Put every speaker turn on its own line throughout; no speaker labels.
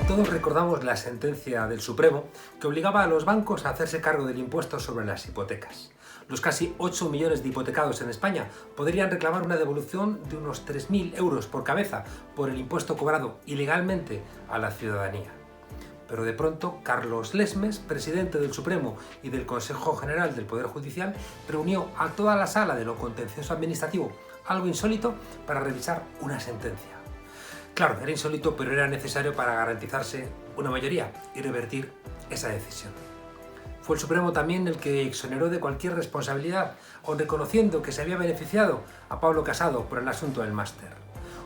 Todos recordamos la sentencia del Supremo que obligaba a los bancos a hacerse cargo del impuesto sobre las hipotecas. Los casi 8 millones de hipotecados en España podrían reclamar una devolución de unos 3.000 euros por cabeza por el impuesto cobrado ilegalmente a la ciudadanía. Pero de pronto, Carlos Lesmes, presidente del Supremo y del Consejo General del Poder Judicial, reunió a toda la sala de lo contencioso administrativo, algo insólito, para revisar una sentencia. Claro, era insólito, pero era necesario para garantizarse una mayoría y revertir esa decisión. Fue el Supremo también el que exoneró de cualquier responsabilidad, aun reconociendo que se había beneficiado a Pablo Casado por el asunto del máster.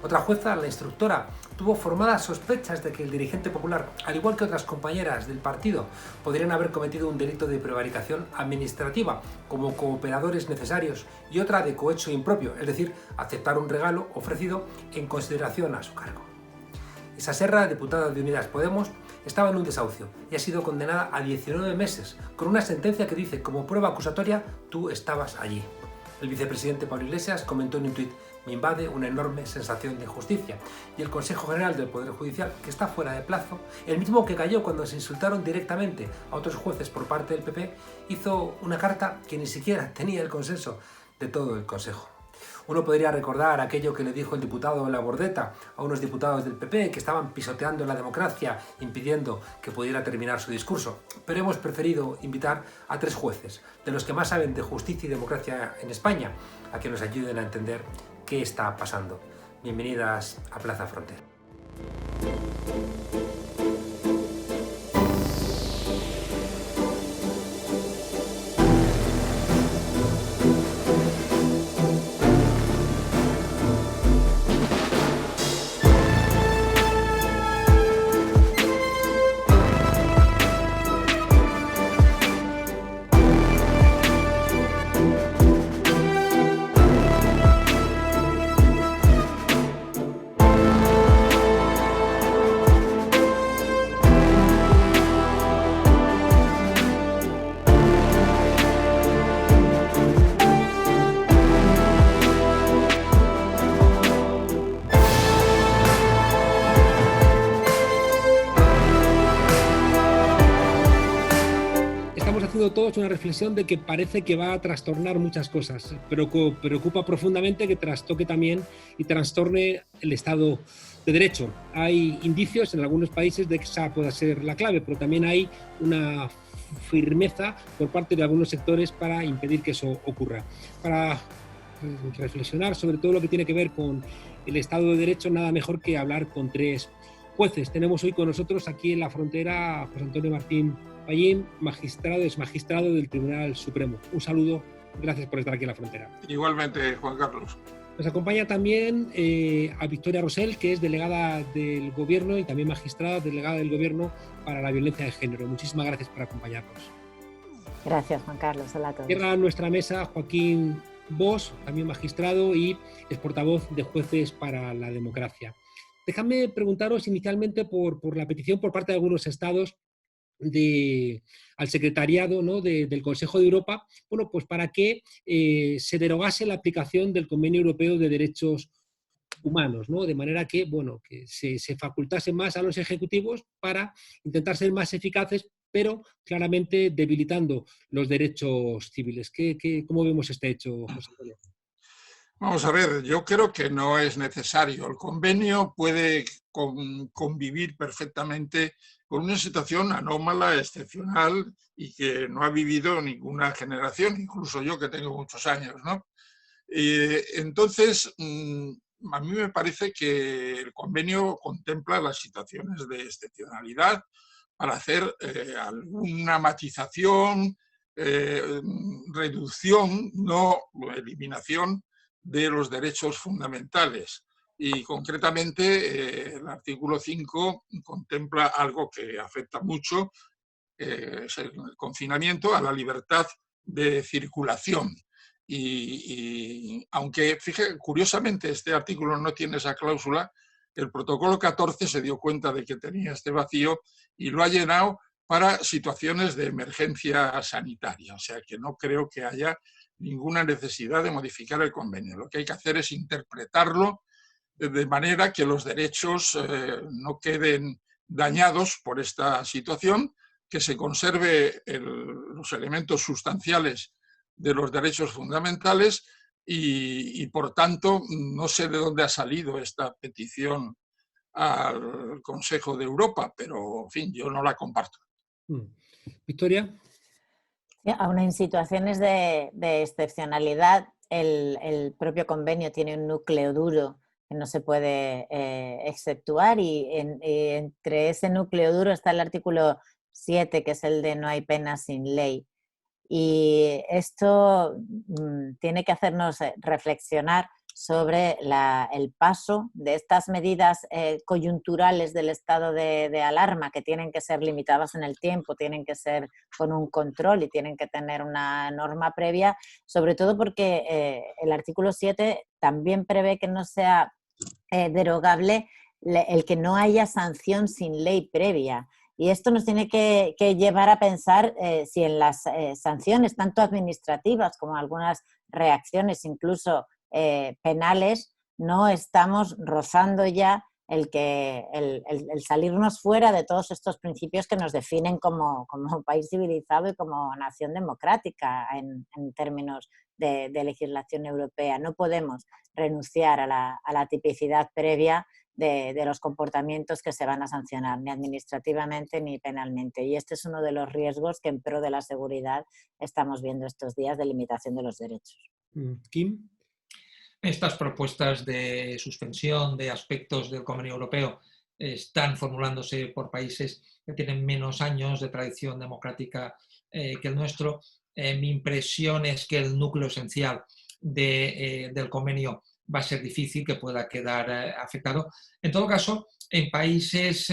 Otra jueza, la instructora, tuvo formadas sospechas de que el dirigente popular, al igual que otras compañeras del partido, podrían haber cometido un delito de prevaricación administrativa como cooperadores necesarios y otra de cohecho impropio, es decir, aceptar un regalo ofrecido en consideración a su cargo. Esa Serra, diputada de Unidas Podemos, estaba en un desahucio y ha sido condenada a 19 meses, con una sentencia que dice como prueba acusatoria: tú estabas allí. El vicepresidente Pablo Iglesias comentó en un tuit: me invade una enorme sensación de injusticia. Y el Consejo General del Poder Judicial, que está fuera de plazo, el mismo que cayó cuando se insultaron directamente a otros jueces por parte del PP, hizo una carta que ni siquiera tenía el consenso de todo el Consejo. Uno podría recordar aquello que le dijo el diputado Labordeta a unos diputados del PP que estaban pisoteando la democracia, impidiendo que pudiera terminar su discurso. Pero hemos preferido invitar a 3 jueces, de los que más saben de justicia y democracia en España, a que nos ayuden a entender qué está pasando. Bienvenidas a Plaza Frontera. Todos una reflexión de que parece que va a trastornar muchas cosas, pero preocupa profundamente que trastoque también y trastorne el Estado de Derecho. Hay indicios en algunos países de que esa pueda ser la clave, pero también hay una firmeza por parte de algunos sectores para impedir que eso ocurra. Para reflexionar sobre todo lo que tiene que ver con el Estado de Derecho, nada mejor que hablar con 3 jueces. Tenemos hoy con nosotros aquí en la frontera a José Antonio Martín Pallín, ex magistrado del Tribunal Supremo. Un saludo, gracias por estar aquí en la frontera.
Igualmente, Juan Carlos.
Nos acompaña también a Victoria Rosell, que es delegada del Gobierno y también magistrada delegada del Gobierno para la violencia de género. Muchísimas gracias por acompañarnos.
Gracias, Juan Carlos. Hola a todos.
Cierra nuestra mesa Joaquín Bosch, también magistrado y es portavoz de Jueces para la Democracia. Dejadme preguntaros inicialmente por la petición por parte de algunos estados al secretariado, ¿no?, del Consejo de Europa, bueno, pues para que se derogase la aplicación del Convenio Europeo de Derechos Humanos, ¿no?, de manera que, bueno, que se facultase más a los ejecutivos para intentar ser más eficaces, pero claramente debilitando los derechos civiles. ¿Cómo vemos este hecho, José Antonio?
Vamos a ver, yo creo que no es necesario. El convenio puede convivir perfectamente con una situación anómala, excepcional y que no ha vivido ninguna generación, incluso yo que tengo muchos años, ¿no? Entonces, a mí me parece que el convenio contempla las situaciones de excepcionalidad para hacer alguna matización, reducción, no eliminación de los derechos fundamentales. Y concretamente el artículo 5 contempla algo que afecta mucho, es el confinamiento a la libertad de circulación. Y aunque, fíjate, curiosamente este artículo no tiene esa cláusula, El protocolo 14 se dio cuenta de que tenía este vacío y lo ha llenado para situaciones de emergencia sanitaria. O sea que no creo que haya ninguna necesidad de modificar el convenio. Lo que hay que hacer es interpretarlo de manera que los derechos no queden dañados por esta situación, que se conserve los elementos sustanciales de los derechos fundamentales y, por tanto, no sé de dónde ha salido esta petición al Consejo de Europa, pero, en fin, yo no la comparto.
Victoria.
Aún en situaciones de excepcionalidad, el propio convenio tiene un núcleo duro que no se puede exceptuar y entre ese núcleo duro está el artículo 7, que es el de no hay pena sin ley. Y esto tiene que hacernos reflexionar sobre el paso de estas medidas coyunturales del estado de alarma, que tienen que ser limitadas en el tiempo, tienen que ser con un control y tienen que tener una norma previa, sobre todo porque el artículo 7 también prevé que no sea derogable el que no haya sanción sin ley previa. Y esto nos tiene que llevar a pensar si en las sanciones, tanto administrativas como algunas reacciones incluso penales, no estamos rozando ya el salirnos fuera de todos estos principios que nos definen como país civilizado y como nación democrática en términos de legislación europea. No podemos renunciar a la tipicidad previa de los comportamientos que se van a sancionar, ni administrativamente ni penalmente. Y este es uno de los riesgos que en pro de la seguridad estamos viendo estos días de limitación de los derechos.
Kim.
Estas propuestas de suspensión de aspectos del Convenio Europeo están formulándose por países que tienen menos años de tradición democrática que el nuestro. Mi impresión es que el núcleo esencial del convenio va a ser difícil que pueda quedar afectado. En todo caso, en países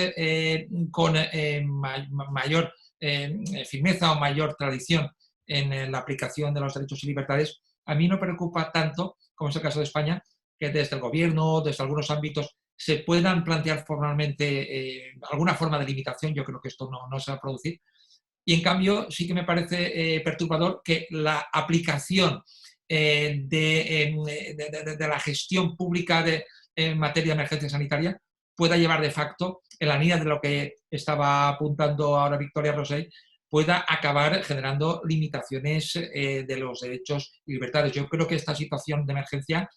con mayor firmeza o mayor tradición en la aplicación de los derechos y libertades, a mí no preocupa tanto, como es el caso de España, que desde el gobierno, desde algunos ámbitos, se puedan plantear formalmente alguna forma de limitación. Yo creo que esto no se va a producir. Y en cambio, sí que me parece perturbador que la aplicación de la gestión pública en materia de emergencia sanitaria pueda llevar de facto, en la línea de lo que estaba apuntando ahora Victoria Rosell, pueda acabar generando limitaciones de los derechos y libertades. Yo creo que esta situación de emergencia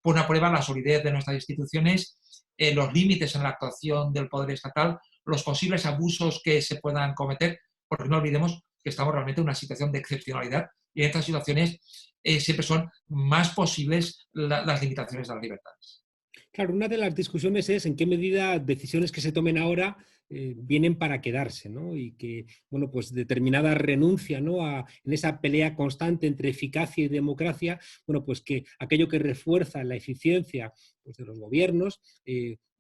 pone a prueba la solidez de nuestras instituciones, los límites en la actuación del poder estatal, los posibles abusos que se puedan cometer, porque no olvidemos que estamos realmente en una situación de excepcionalidad y en estas situaciones siempre son más posibles las limitaciones de las libertades.
Claro, una de las discusiones es en qué medida decisiones que se tomen ahora vienen para quedarse, ¿no? Y que, bueno, pues determinada renuncia, ¿no? En esa pelea constante entre eficacia y democracia, bueno, pues que aquello que refuerza la eficiencia pues, de los gobiernos,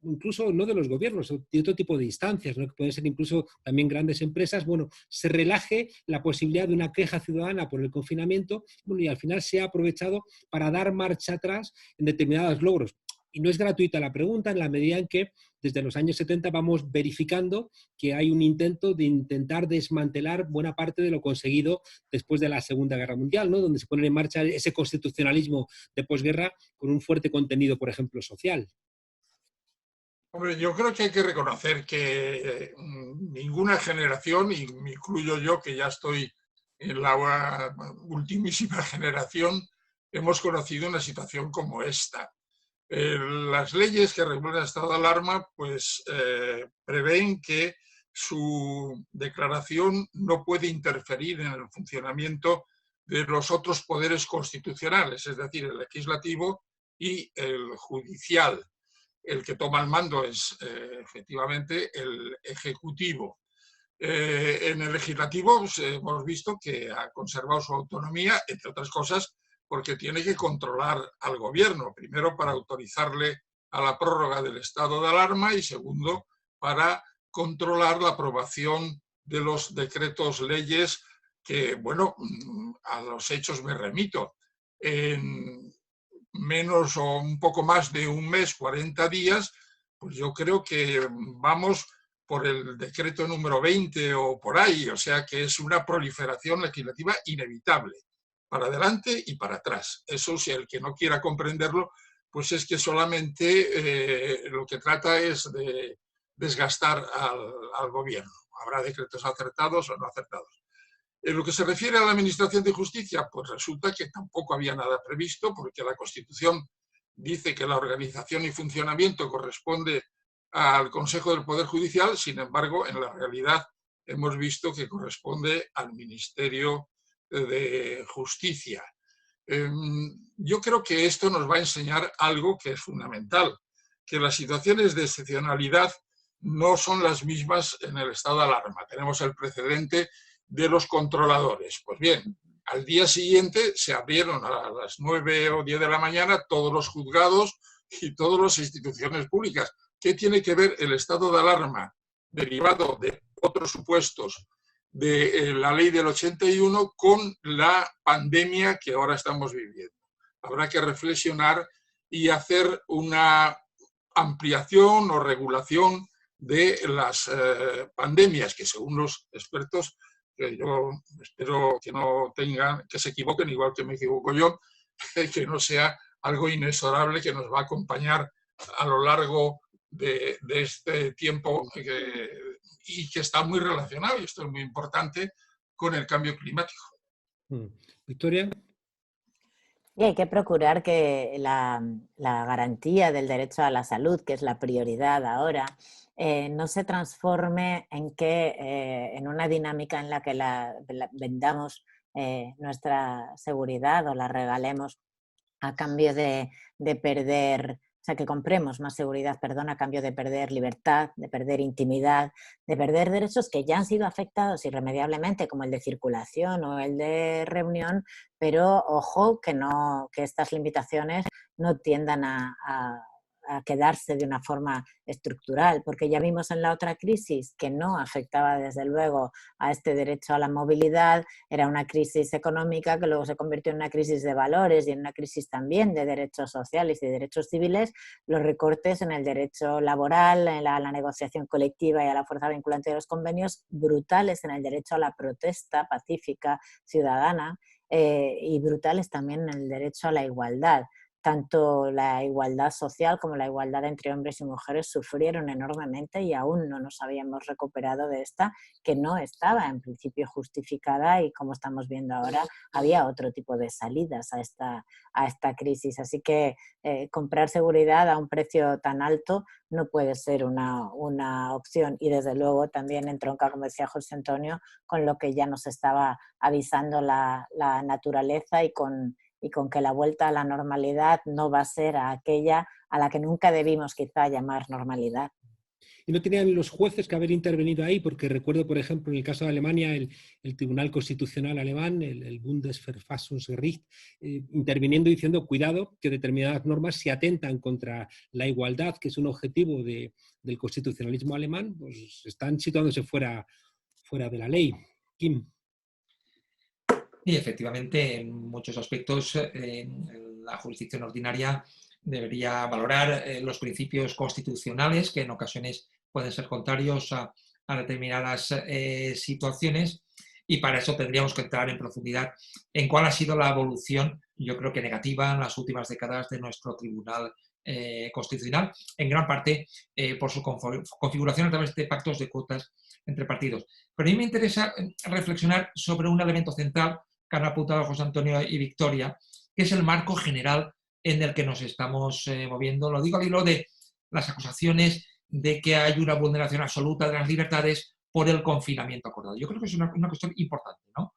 incluso no de los gobiernos, de otro tipo de instancias, ¿no? Que pueden ser incluso también grandes empresas, bueno, se relaje la posibilidad de una queja ciudadana por el confinamiento, bueno, y al final se ha aprovechado para dar marcha atrás en determinados logros. Y no es gratuita la pregunta en la medida en que desde los años 70 vamos verificando que hay un intento de intentar desmantelar buena parte de lo conseguido después de la Segunda Guerra Mundial, ¿no? Donde se pone en marcha ese constitucionalismo de posguerra con un fuerte contenido, por ejemplo, social.
Hombre, yo creo que hay que reconocer que ninguna generación, y me incluyo yo que ya estoy en la ultimísima generación, hemos conocido una situación como esta. Las leyes que regulan el estado de alarma pues, prevén que su declaración no puede interferir en el funcionamiento de los otros poderes constitucionales, es decir, el legislativo y el judicial. El que toma el mando es efectivamente el ejecutivo. En el legislativo pues, hemos visto que ha conservado su autonomía, entre otras cosas, porque tiene que controlar al gobierno, primero para autorizarle a la prórroga del estado de alarma y segundo para controlar la aprobación de los decretos leyes que, bueno, a los hechos me remito. En menos o un poco más de un mes, 40 días, Pues yo creo que vamos por el decreto número 20 o por ahí, o sea que es una proliferación legislativa inevitable, para adelante y para atrás. Eso, si el que no quiera comprenderlo, pues es que solamente lo que trata es de desgastar al gobierno. Habrá decretos acertados o no acertados. En lo que se refiere a la Administración de Justicia, pues resulta que tampoco había nada previsto, porque la Constitución dice que la organización y funcionamiento corresponde al Consejo del Poder Judicial. Sin embargo, en la realidad hemos visto que corresponde al Ministerio de Justicia. Yo creo que esto nos va a enseñar algo que es fundamental, que las situaciones de excepcionalidad no son las mismas en el estado de alarma. Tenemos el precedente de los controladores. Pues bien, al día siguiente se abrieron a las 9 o 10 de la mañana todos los juzgados y todas las instituciones públicas. ¿Qué tiene que ver el estado de alarma derivado de otros supuestos de la ley del 81 con la pandemia que ahora estamos viviendo? Habrá que reflexionar y hacer una ampliación o regulación de las pandemias, que según los expertos, que yo espero que no tengan, que se equivoquen igual que me equivoco yo, que no sea algo inexorable que nos va a acompañar a lo largo de este tiempo y que está muy relacionado, y esto es muy importante, con el cambio climático.
Victoria.
Y hay que procurar que la garantía del derecho a la salud, que es la prioridad ahora, no se transforme en una dinámica en la que vendamos nuestra seguridad o la regalemos a cambio de perder, o sea, que compremos más seguridad, perdón, a cambio de perder libertad, de perder intimidad, de perder derechos que ya han sido afectados irremediablemente, como el de circulación o el de reunión, pero ojo que estas limitaciones no tiendan a quedarse de una forma estructural, porque ya vimos en la otra crisis que no afectaba desde luego a este derecho a la movilidad, era una crisis económica que luego se convirtió en una crisis de valores y en una crisis también de derechos sociales y de derechos civiles. Los recortes en el derecho laboral, en la negociación colectiva y a la fuerza vinculante de los convenios, brutales en el derecho a la protesta pacífica ciudadana y brutales también en el derecho a la igualdad. Tanto la igualdad social como la igualdad entre hombres y mujeres sufrieron enormemente y aún no nos habíamos recuperado de esta, que no estaba en principio justificada, y como estamos viendo ahora, había otro tipo de salidas a esta crisis. Así que comprar seguridad a un precio tan alto no puede ser una opción, y desde luego también entronca, como decía José Antonio, con lo que ya nos estaba avisando la naturaleza y con que la vuelta a la normalidad no va a ser aquella a la que nunca debimos quizá llamar normalidad.
Y no tenían los jueces que haber intervenido ahí, porque recuerdo, por ejemplo, en el caso de Alemania, el Tribunal Constitucional alemán, el Bundesverfassungsgericht, interviniendo y diciendo, cuidado, que determinadas normas se atentan contra la igualdad, que es un objetivo del constitucionalismo alemán, pues están situándose fuera de la ley. Kim.
Y efectivamente, en muchos aspectos, la jurisdicción ordinaria debería valorar los principios constitucionales, que en ocasiones pueden ser contrarios a determinadas situaciones, y para eso tendríamos que entrar en profundidad en cuál ha sido la evolución, yo creo que negativa, en las últimas décadas de nuestro Tribunal Constitucional, en gran parte por su configuración a través de pactos de cuotas entre partidos. Pero a mí me interesa reflexionar sobre un elemento central que han apuntado José Antonio y Victoria, que es el marco general en el que nos estamos moviendo. Lo digo al hilo de las acusaciones de que hay una vulneración absoluta de las libertades por el confinamiento acordado. Yo creo que es una cuestión importante, ¿no?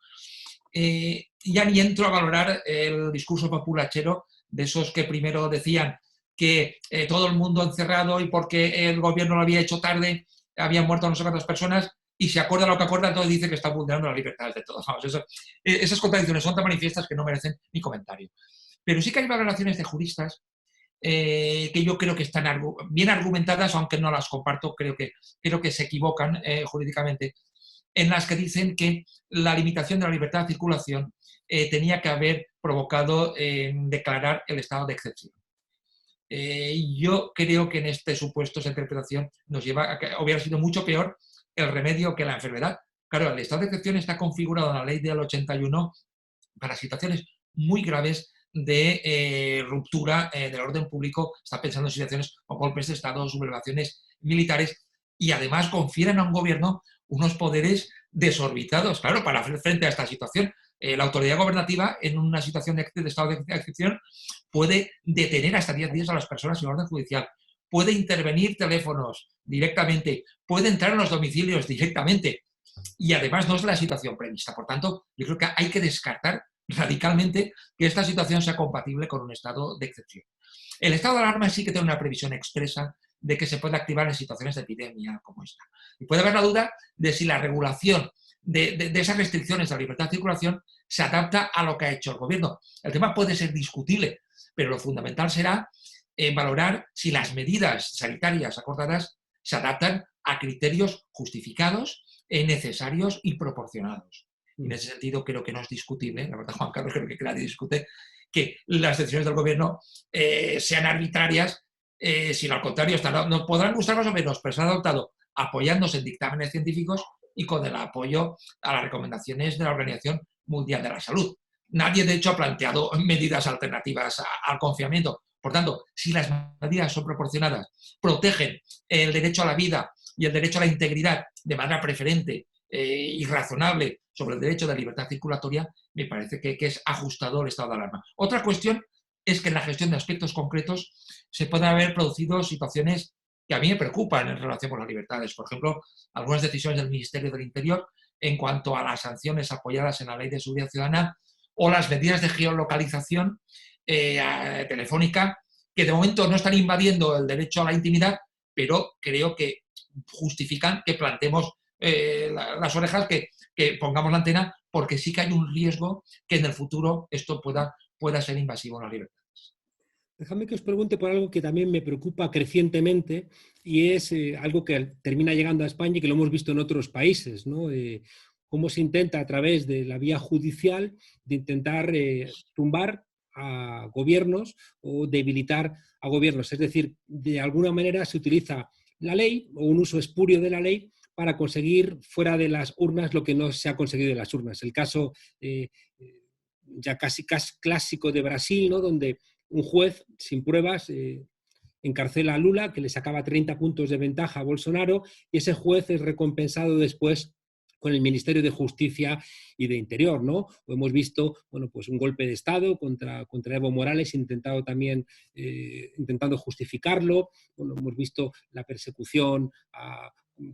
Ya ni entro a valorar el discurso populachero de esos que primero decían que todo el mundo encerrado y porque el gobierno lo había hecho tarde, habían muerto no sé cuántas personas, y se acuerda lo que acuerda, entonces dice que está vulnerando las libertades de todos. Vamos, esas contradicciones son tan manifiestas que no merecen mi comentario. Pero sí que hay valoraciones de juristas que yo creo que están bien argumentadas, aunque no las comparto, creo que se equivocan jurídicamente, en las que dicen que la limitación de la libertad de circulación tenía que haber provocado declarar el estado de excepción. Yo creo que en este supuesto esa interpretación nos lleva a que hubiera sido mucho peor el remedio que la enfermedad. Claro, el estado de excepción está configurado en la ley del 81 para situaciones muy graves de ruptura del orden público. Está pensando en situaciones como golpes de Estado, sublevaciones militares, y además confieren a un gobierno unos poderes desorbitados, claro, para hacer frente a esta situación. La autoridad gobernativa, en una situación de estado de excepción, puede detener hasta 10 días a las personas sin orden judicial, puede intervenir teléfonos directamente, puede entrar en los domicilios directamente, y además no es la situación prevista. Por tanto, yo creo que hay que descartar radicalmente que esta situación sea compatible con un estado de excepción. El estado de alarma sí que tiene una previsión expresa de que se puede activar en situaciones de epidemia como esta. Y puede haber la duda de si la regulación de esas restricciones a la libertad de circulación se adapta a lo que ha hecho el gobierno. El tema puede ser discutible, pero lo fundamental será valorar si las medidas sanitarias acordadas se adaptan a criterios justificados, necesarios y proporcionados. En ese sentido, creo que no es discutible, la verdad, Juan Carlos, creo que nadie discute, que las decisiones del gobierno sean arbitrarias, sino al contrario, nos podrán gustar más o menos, pero se han adoptado apoyándose en dictámenes científicos y con el apoyo a las recomendaciones de la Organización Mundial de la Salud. Nadie, de hecho, ha planteado medidas alternativas al confinamiento. Por tanto, si las medidas son proporcionadas, protegen el derecho a la vida y el derecho a la integridad de manera preferente y razonable sobre el derecho de la libertad circulatoria, me parece que es ajustado el estado de alarma. Otra cuestión es que en la gestión de aspectos concretos se pueden haber producido situaciones que a mí me preocupan en relación con las libertades. Por ejemplo, algunas decisiones del Ministerio del Interior en cuanto a las sanciones apoyadas en la Ley de Seguridad Ciudadana o las medidas de geolocalización telefónica, que de momento no están invadiendo el derecho a la intimidad, pero creo que justifican que plantemos las orejas, que pongamos la antena, porque sí que hay un riesgo que en el futuro esto pueda ser invasivo en la libertad.
Déjame que os pregunte por algo que también me preocupa crecientemente y es algo que termina llegando a España y que lo hemos visto en otros países, ¿no? Cómo se intenta a través de la vía judicial de intentar tumbar a gobiernos o debilitar a gobiernos. Es decir, de alguna manera se utiliza la ley o un uso espurio de la ley para conseguir fuera de las urnas lo que no se ha conseguido de las urnas. El caso ya casi clásico de Brasil, ¿no? Donde un juez sin pruebas encarcela a Lula, que le sacaba 30 puntos de ventaja a Bolsonaro, y ese juez es recompensado después con el Ministerio de Justicia y de Interior, ¿no? O hemos visto, bueno, pues un golpe de Estado contra Evo Morales, intentando justificarlo. Bueno, hemos visto la persecución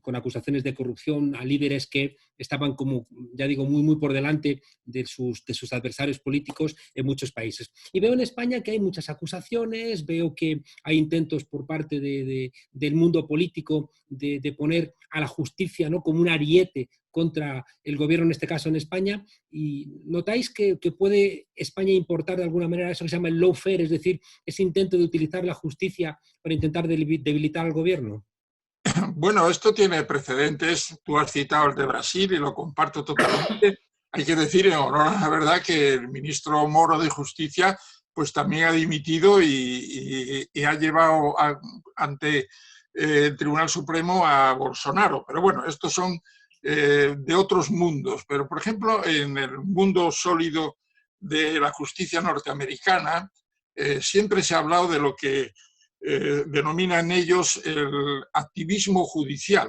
con acusaciones de corrupción a líderes que estaban, como ya digo, muy por delante de sus adversarios políticos en muchos países. Y veo en España que hay muchas acusaciones, veo que hay intentos por parte del mundo político de poner a la justicia, ¿no?, como un ariete contra el gobierno, en este caso en España, y ¿notáis que puede España importar de alguna manera eso que se llama el lawfare, es decir, ese intento de utilizar la justicia para intentar debilitar al gobierno?
Bueno, esto tiene precedentes. Tú has citado el de Brasil y lo comparto totalmente. Hay que decir, en honor a la verdad, que el ministro Moro de Justicia pues también ha dimitido y ha llevado ante el Tribunal Supremo a Bolsonaro. Pero bueno, estos son de otros mundos. Pero, por ejemplo, en el mundo sólido de la justicia norteamericana, siempre se ha hablado de lo que denominan ellos el activismo judicial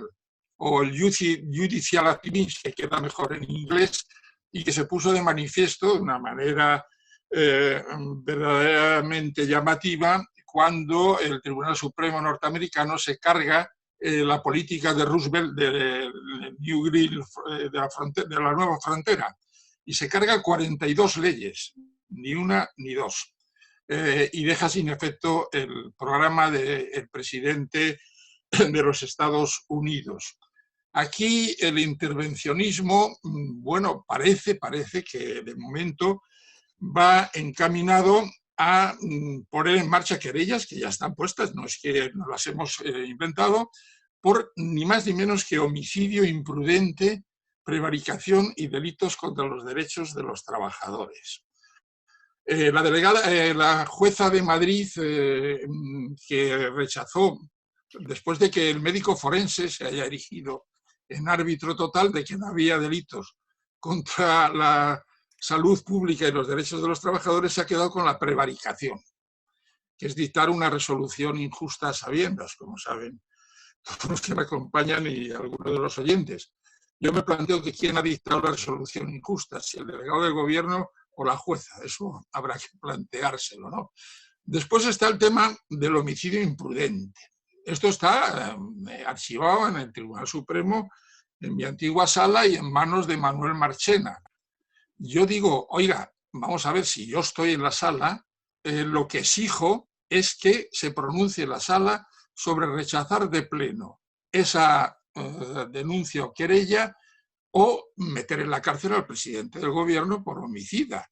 o el judicial activism, que queda mejor en inglés, y que se puso de manifiesto de una manera verdaderamente llamativa cuando el Tribunal Supremo norteamericano se carga la política de Roosevelt de New Deal, de la nueva frontera, y se carga 42 leyes, ni una ni dos. Y deja sin efecto el programa del presidente de los Estados Unidos. Aquí el intervencionismo, bueno, parece que de momento va encaminado a poner en marcha querellas que ya están puestas, no es que no las hemos inventado, por ni más ni menos que homicidio imprudente, prevaricación y delitos contra los derechos de los trabajadores. La jueza de Madrid que rechazó, después de que el médico forense se haya erigido en árbitro total de que no había delitos contra la salud pública y los derechos de los trabajadores, se ha quedado con la prevaricación, que es dictar una resolución injusta a sabiendas, como saben todos los que me acompañan y algunos de los oyentes. Yo me planteo que quién ha dictado la resolución injusta, si el delegado del gobierno o la jueza. Eso habrá que planteárselo, ¿no? Después está el tema del homicidio imprudente. Esto está archivado en el Tribunal Supremo, en mi antigua sala y en manos de Manuel Marchena. Yo digo, oiga, vamos a ver, si yo estoy en la sala, lo que exijo es que se pronuncie la sala sobre rechazar de pleno esa denuncia o querella o meter en la cárcel al presidente del gobierno por homicida.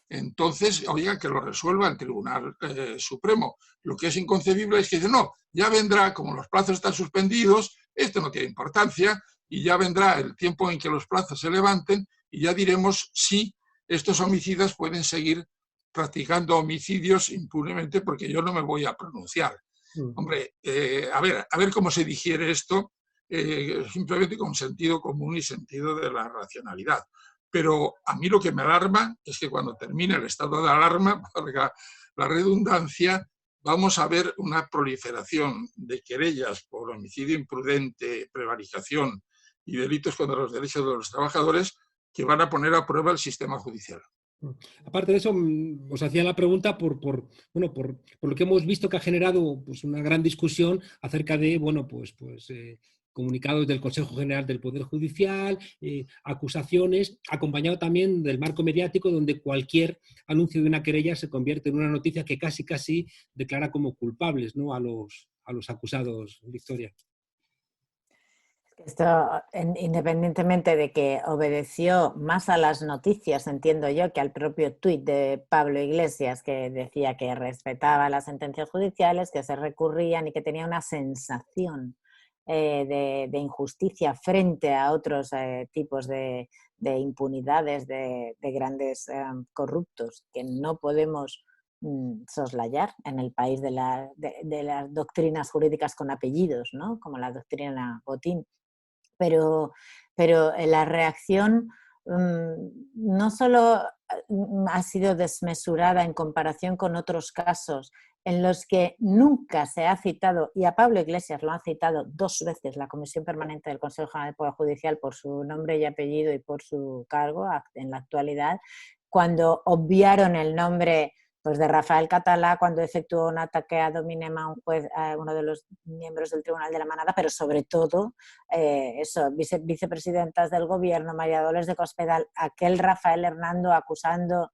Entonces, oiga, que lo resuelva el Tribunal Supremo. Lo que es inconcebible es que dice, no, ya vendrá, como los plazos están suspendidos, esto no tiene importancia, y ya vendrá el tiempo en que los plazos se levanten y ya diremos si estos homicidas pueden seguir practicando homicidios impunemente, porque yo no me voy a pronunciar. Hombre, a ver cómo se digiere esto, simplemente con sentido común y sentido de la racionalidad. Pero a mí lo que me alarma es que cuando termine el estado de alarma, valga la redundancia, vamos a ver una proliferación de querellas por homicidio imprudente, prevaricación y delitos contra los derechos de los trabajadores que van a poner a prueba el sistema judicial.
Aparte de eso, os hacía la pregunta por lo que hemos visto que ha generado pues, una gran discusión acerca de comunicados del Consejo General del Poder Judicial, acusaciones, acompañado también del marco mediático donde cualquier anuncio de una querella se convierte en una noticia que casi declara como culpables, ¿no?, a los acusados, Victoria.
Esto, independientemente de que obedeció más a las noticias, entiendo yo, que al propio tuit de Pablo Iglesias, que decía que respetaba las sentencias judiciales, que se recurrían y que tenía una sensación de injusticia frente a otros tipos de impunidades de grandes corruptos que no podemos soslayar en el país de las doctrinas jurídicas con apellidos, ¿no?, como la doctrina Botín. Pero la reacción no solo ha sido desmesurada en comparación con otros casos en los que nunca se ha citado, y a Pablo Iglesias lo ha citado 2 veces la Comisión Permanente del Consejo General del Poder Judicial por su nombre y apellido y por su cargo en la actualidad, cuando obviaron el nombre pues de Rafael Catalá cuando efectuó un ataque ad hominem a un juez, a uno de los miembros del Tribunal de la Manada, pero sobre todo vicepresidentas del gobierno, María Dolores de Cospedal, aquel Rafael Hernando acusando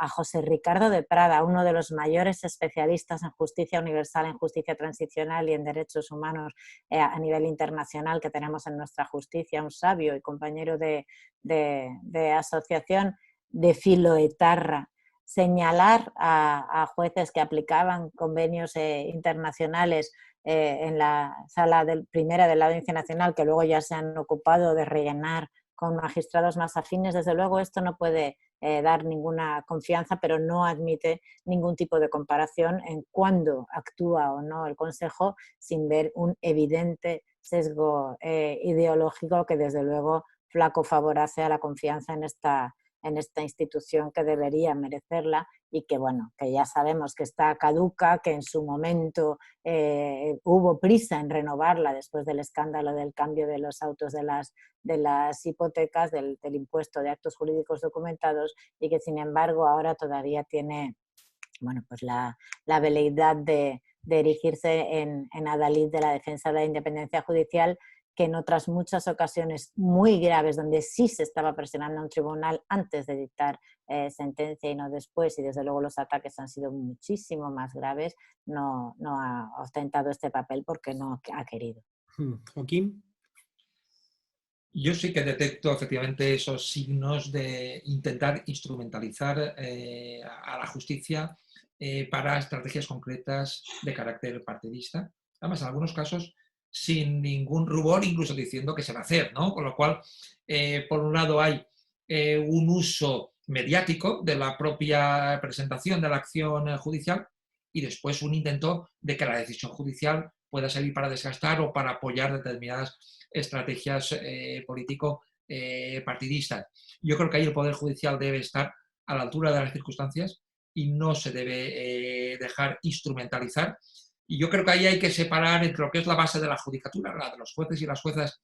a José Ricardo de Prada, uno de los mayores especialistas en justicia universal, en justicia transicional y en derechos humanos a nivel internacional que tenemos en nuestra justicia, un sabio y compañero de asociación, de filoetarra. Señalar a jueces que aplicaban convenios internacionales en la sala primera de la Audiencia Nacional, que luego ya se han ocupado de rellenar con magistrados más afines, desde luego esto no puede dar ninguna confianza, pero no admite ningún tipo de comparación en cuándo actúa o no el Consejo sin ver un evidente sesgo ideológico que desde luego flaco favor hace a la confianza en esta institución que debería merecerla y que, bueno, que ya sabemos que está caduca, que en su momento hubo prisa en renovarla después del escándalo del cambio de los autos de las hipotecas, del impuesto de actos jurídicos documentados y que, sin embargo, ahora todavía tiene, bueno, pues la veleidad de erigirse en adalid de la defensa de la independencia judicial, que en otras muchas ocasiones muy graves, donde sí se estaba presionando a un tribunal antes de dictar sentencia y no después, y desde luego los ataques han sido muchísimo más graves, no ha ostentado este papel porque no ha querido.
Joaquín.
Yo sí que detecto efectivamente esos signos de intentar instrumentalizar a la justicia para estrategias concretas de carácter partidista. Además, en algunos casos sin ningún rubor, incluso diciendo que se va a hacer, ¿no? Con lo cual, por un lado hay un uso mediático de la propia presentación de la acción judicial y después un intento de que la decisión judicial pueda servir para desgastar o para apoyar determinadas estrategias político-partidistas. Yo creo que ahí el Poder Judicial debe estar a la altura de las circunstancias y no se debe dejar instrumentalizar. Y yo creo que ahí hay que separar entre lo que es la base de la judicatura, la de los jueces y las juezas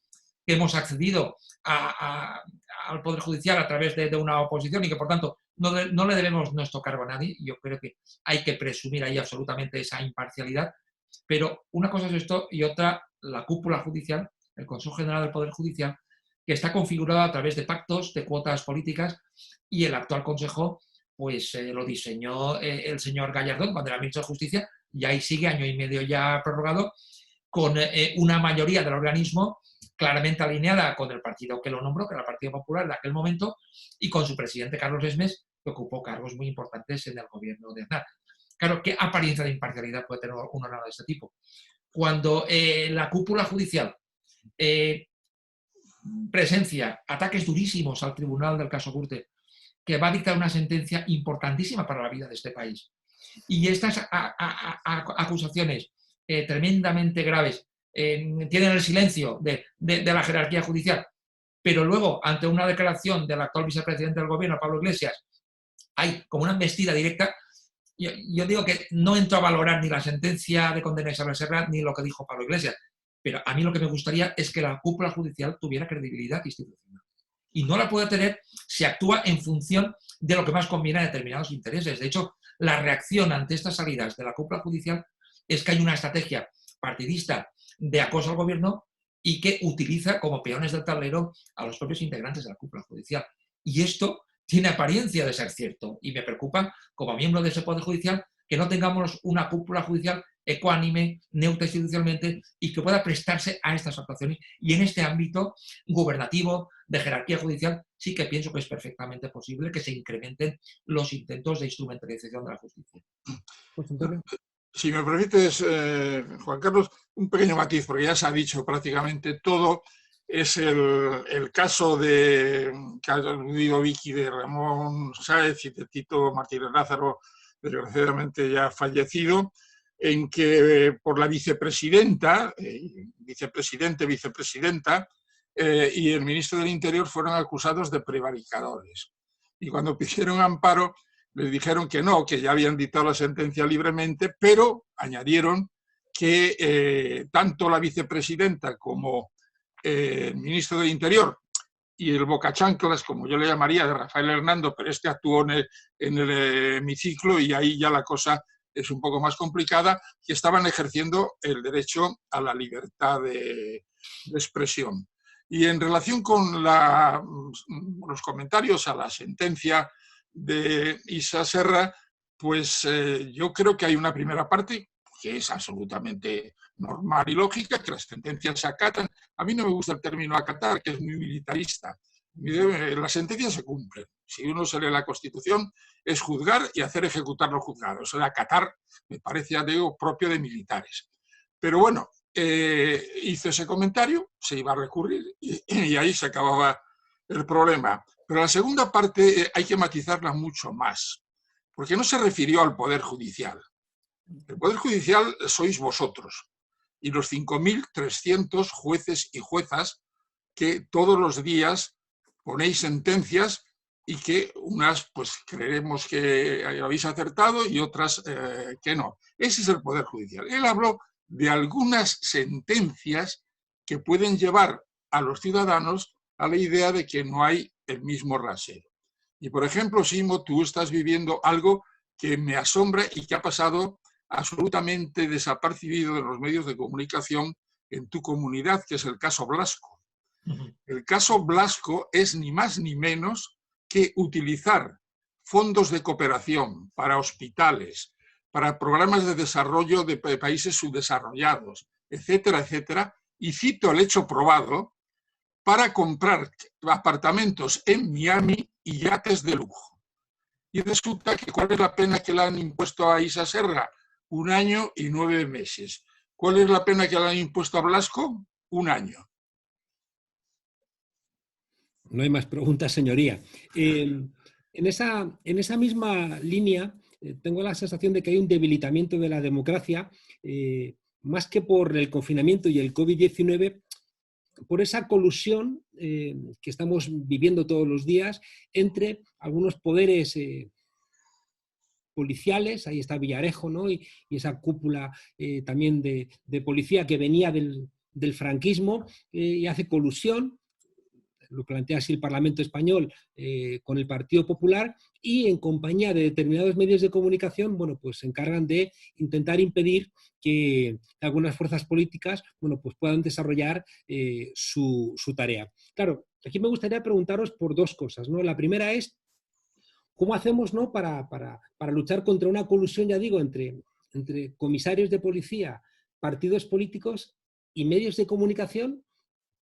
que hemos accedido al Poder Judicial a través de una oposición y que, por tanto, no le debemos nuestro cargo a nadie. Yo creo que hay que presumir ahí absolutamente esa imparcialidad. Pero una cosa es esto y otra, la cúpula judicial, el Consejo General del Poder Judicial, que está configurado a través de pactos, de cuotas políticas, y el actual Consejo pues lo diseñó el señor Gallardón cuando era ministro de Justicia, y ahí sigue año y medio ya prorrogado, con una mayoría del organismo claramente alineada con el partido que lo nombró, que era el Partido Popular de aquel momento, y con su presidente Carlos Esmes, que ocupó cargos muy importantes en el gobierno de Aznar. Claro, ¿qué apariencia de imparcialidad puede tener un órgano de este tipo? Cuando la cúpula judicial presencia ataques durísimos al tribunal del caso Gürtel, que va a dictar una sentencia importantísima para la vida de este país. Y estas acusaciones tremendamente graves tienen el silencio de la jerarquía judicial, pero luego, ante una declaración del actual vicepresidente del gobierno, Pablo Iglesias, hay como una embestida directa. Yo digo que no entro a valorar ni la sentencia de condena de Isabel Serra ni lo que dijo Pablo Iglesias, pero a mí lo que me gustaría es que la cúpula judicial tuviera credibilidad institucional. Y no la puede tener si actúa en función de lo que más conviene a determinados intereses. De hecho, la reacción ante estas salidas de la cúpula judicial es que hay una estrategia partidista de acoso al gobierno y que utiliza como peones del tablero a los propios integrantes de la cúpula judicial. Y esto tiene apariencia de ser cierto y me preocupa, como miembro de ese Poder Judicial, que no tengamos una cúpula judicial ecuánime, neutra institucionalmente y que pueda prestarse a estas actuaciones. Y en este ámbito gubernativo, de jerarquía judicial, sí que pienso que es perfectamente posible que se incrementen los intentos de instrumentalización de la justicia.
Si me permites, Juan Carlos, un pequeño matiz, porque ya se ha dicho prácticamente todo. Es el caso que ha aludido Vicky, de Ramón Sáez y de Tito Martínez Lázaro, desgraciadamente ya fallecido, en que por la vicepresidenta, vicepresidenta y el ministro del Interior fueron acusados de prevaricadores. Y cuando pidieron amparo, les dijeron que no, que ya habían dictado la sentencia libremente, pero añadieron que tanto la vicepresidenta como el ministro del Interior y el bocachanclas, como yo le llamaría, de Rafael Hernando, pero este actuó en el hemiciclo y ahí ya la cosa es un poco más complicada, que estaban ejerciendo el derecho a la libertad de expresión. Y en relación con los comentarios a la sentencia de Isa Serra, pues yo creo que hay una primera parte que es absolutamente normal y lógica, que las sentencias se acatan. A mí no me gusta el término acatar, que es muy militarista. Las sentencias se cumplen. Si uno se lee la Constitución, es juzgar y hacer ejecutar los juzgados. El acatar me parece algo propio de militares. Pero bueno, hizo ese comentario, se iba a recurrir y ahí se acababa el problema. Pero la segunda parte hay que matizarla mucho más, porque no se refirió al Poder Judicial. El Poder Judicial sois vosotros y los 5.300 jueces y juezas que todos los días ponéis sentencias y que unas pues creeremos que habéis acertado y otras que no. Ese es el Poder Judicial. Él habló de algunas sentencias que pueden llevar a los ciudadanos a la idea de que no hay el mismo rasero. Y por ejemplo, Simo, tú estás viviendo algo que me asombra y que ha pasado absolutamente desapercibido de los medios de comunicación en tu comunidad, que es el caso Blasco. El caso Blasco es ni más ni menos que utilizar fondos de cooperación para hospitales, para programas de desarrollo de países subdesarrollados, etcétera, etcétera, y cito el hecho probado, para comprar apartamentos en Miami y yates de lujo. Y resulta que ¿cuál es la pena que le han impuesto a Isa Serra? 1 año y 9 meses. ¿Cuál es la pena que le han impuesto a Blasco? 1 año.
No hay más preguntas, señoría. En esa misma línea, tengo la sensación de que hay un debilitamiento de la democracia, más que por el confinamiento y el COVID-19, por esa colusión que estamos viviendo todos los días entre algunos poderes policiales, ahí está Villarejo, ¿no? Y esa cúpula también de policía que venía del franquismo y hace colusión, lo plantea así el Parlamento español, con el Partido Popular, y en compañía de determinados medios de comunicación, bueno, pues se encargan de intentar impedir que algunas fuerzas políticas, bueno, pues puedan desarrollar su tarea. Claro, aquí me gustaría preguntaros por dos cosas, ¿no? La primera es, ¿cómo hacemos, ¿no? para luchar contra una colusión, ya digo, entre comisarios de policía, partidos políticos y medios de comunicación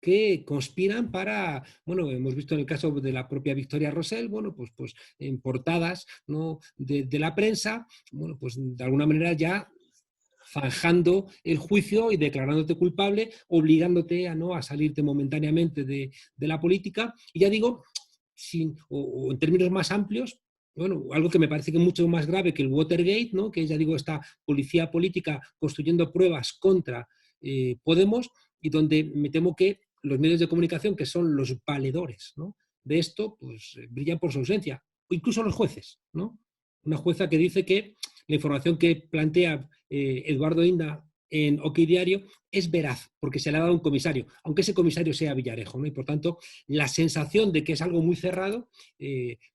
que conspiran para, bueno, hemos visto en el caso de la propia Victoria Rosell, bueno, pues en portadas, ¿no? de la prensa, bueno, pues de alguna manera ya zanjando el juicio y declarándote culpable, obligándote ¿no? a salirte momentáneamente de la política. Y ya digo, o en términos más amplios, bueno, algo que me parece que es mucho más grave que el Watergate, ¿no? Que es, ya digo, esta policía política construyendo pruebas contra Podemos, y donde me temo que los medios de comunicación, que son los valedores, ¿no? de esto, pues brillan por su ausencia. O incluso los jueces, ¿no? Una jueza que dice que la información que plantea Eduardo Inda en OK Diario es veraz, porque se le ha dado a un comisario, aunque ese comisario sea Villarejo, ¿no? Y por tanto, la sensación de que es algo muy cerrado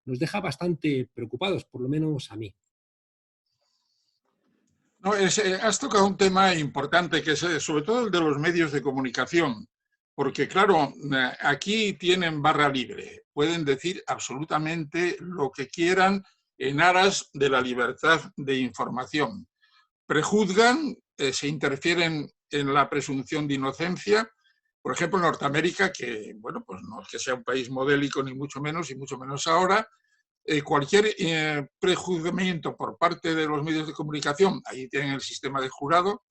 nos deja bastante preocupados, por lo menos a mí.
No, has tocado un tema importante, que es sobre todo el de los medios de comunicación, porque claro, aquí tienen barra libre, pueden decir absolutamente lo que quieran en aras de la libertad de información. Prejuzgan, se interfieren en la presunción de inocencia. Por ejemplo, en Norteamérica, que bueno, pues no es que sea un país modélico ni mucho menos, y mucho menos ahora, cualquier prejuzgamiento por parte de los medios de comunicación, ahí tienen el sistema de jurado,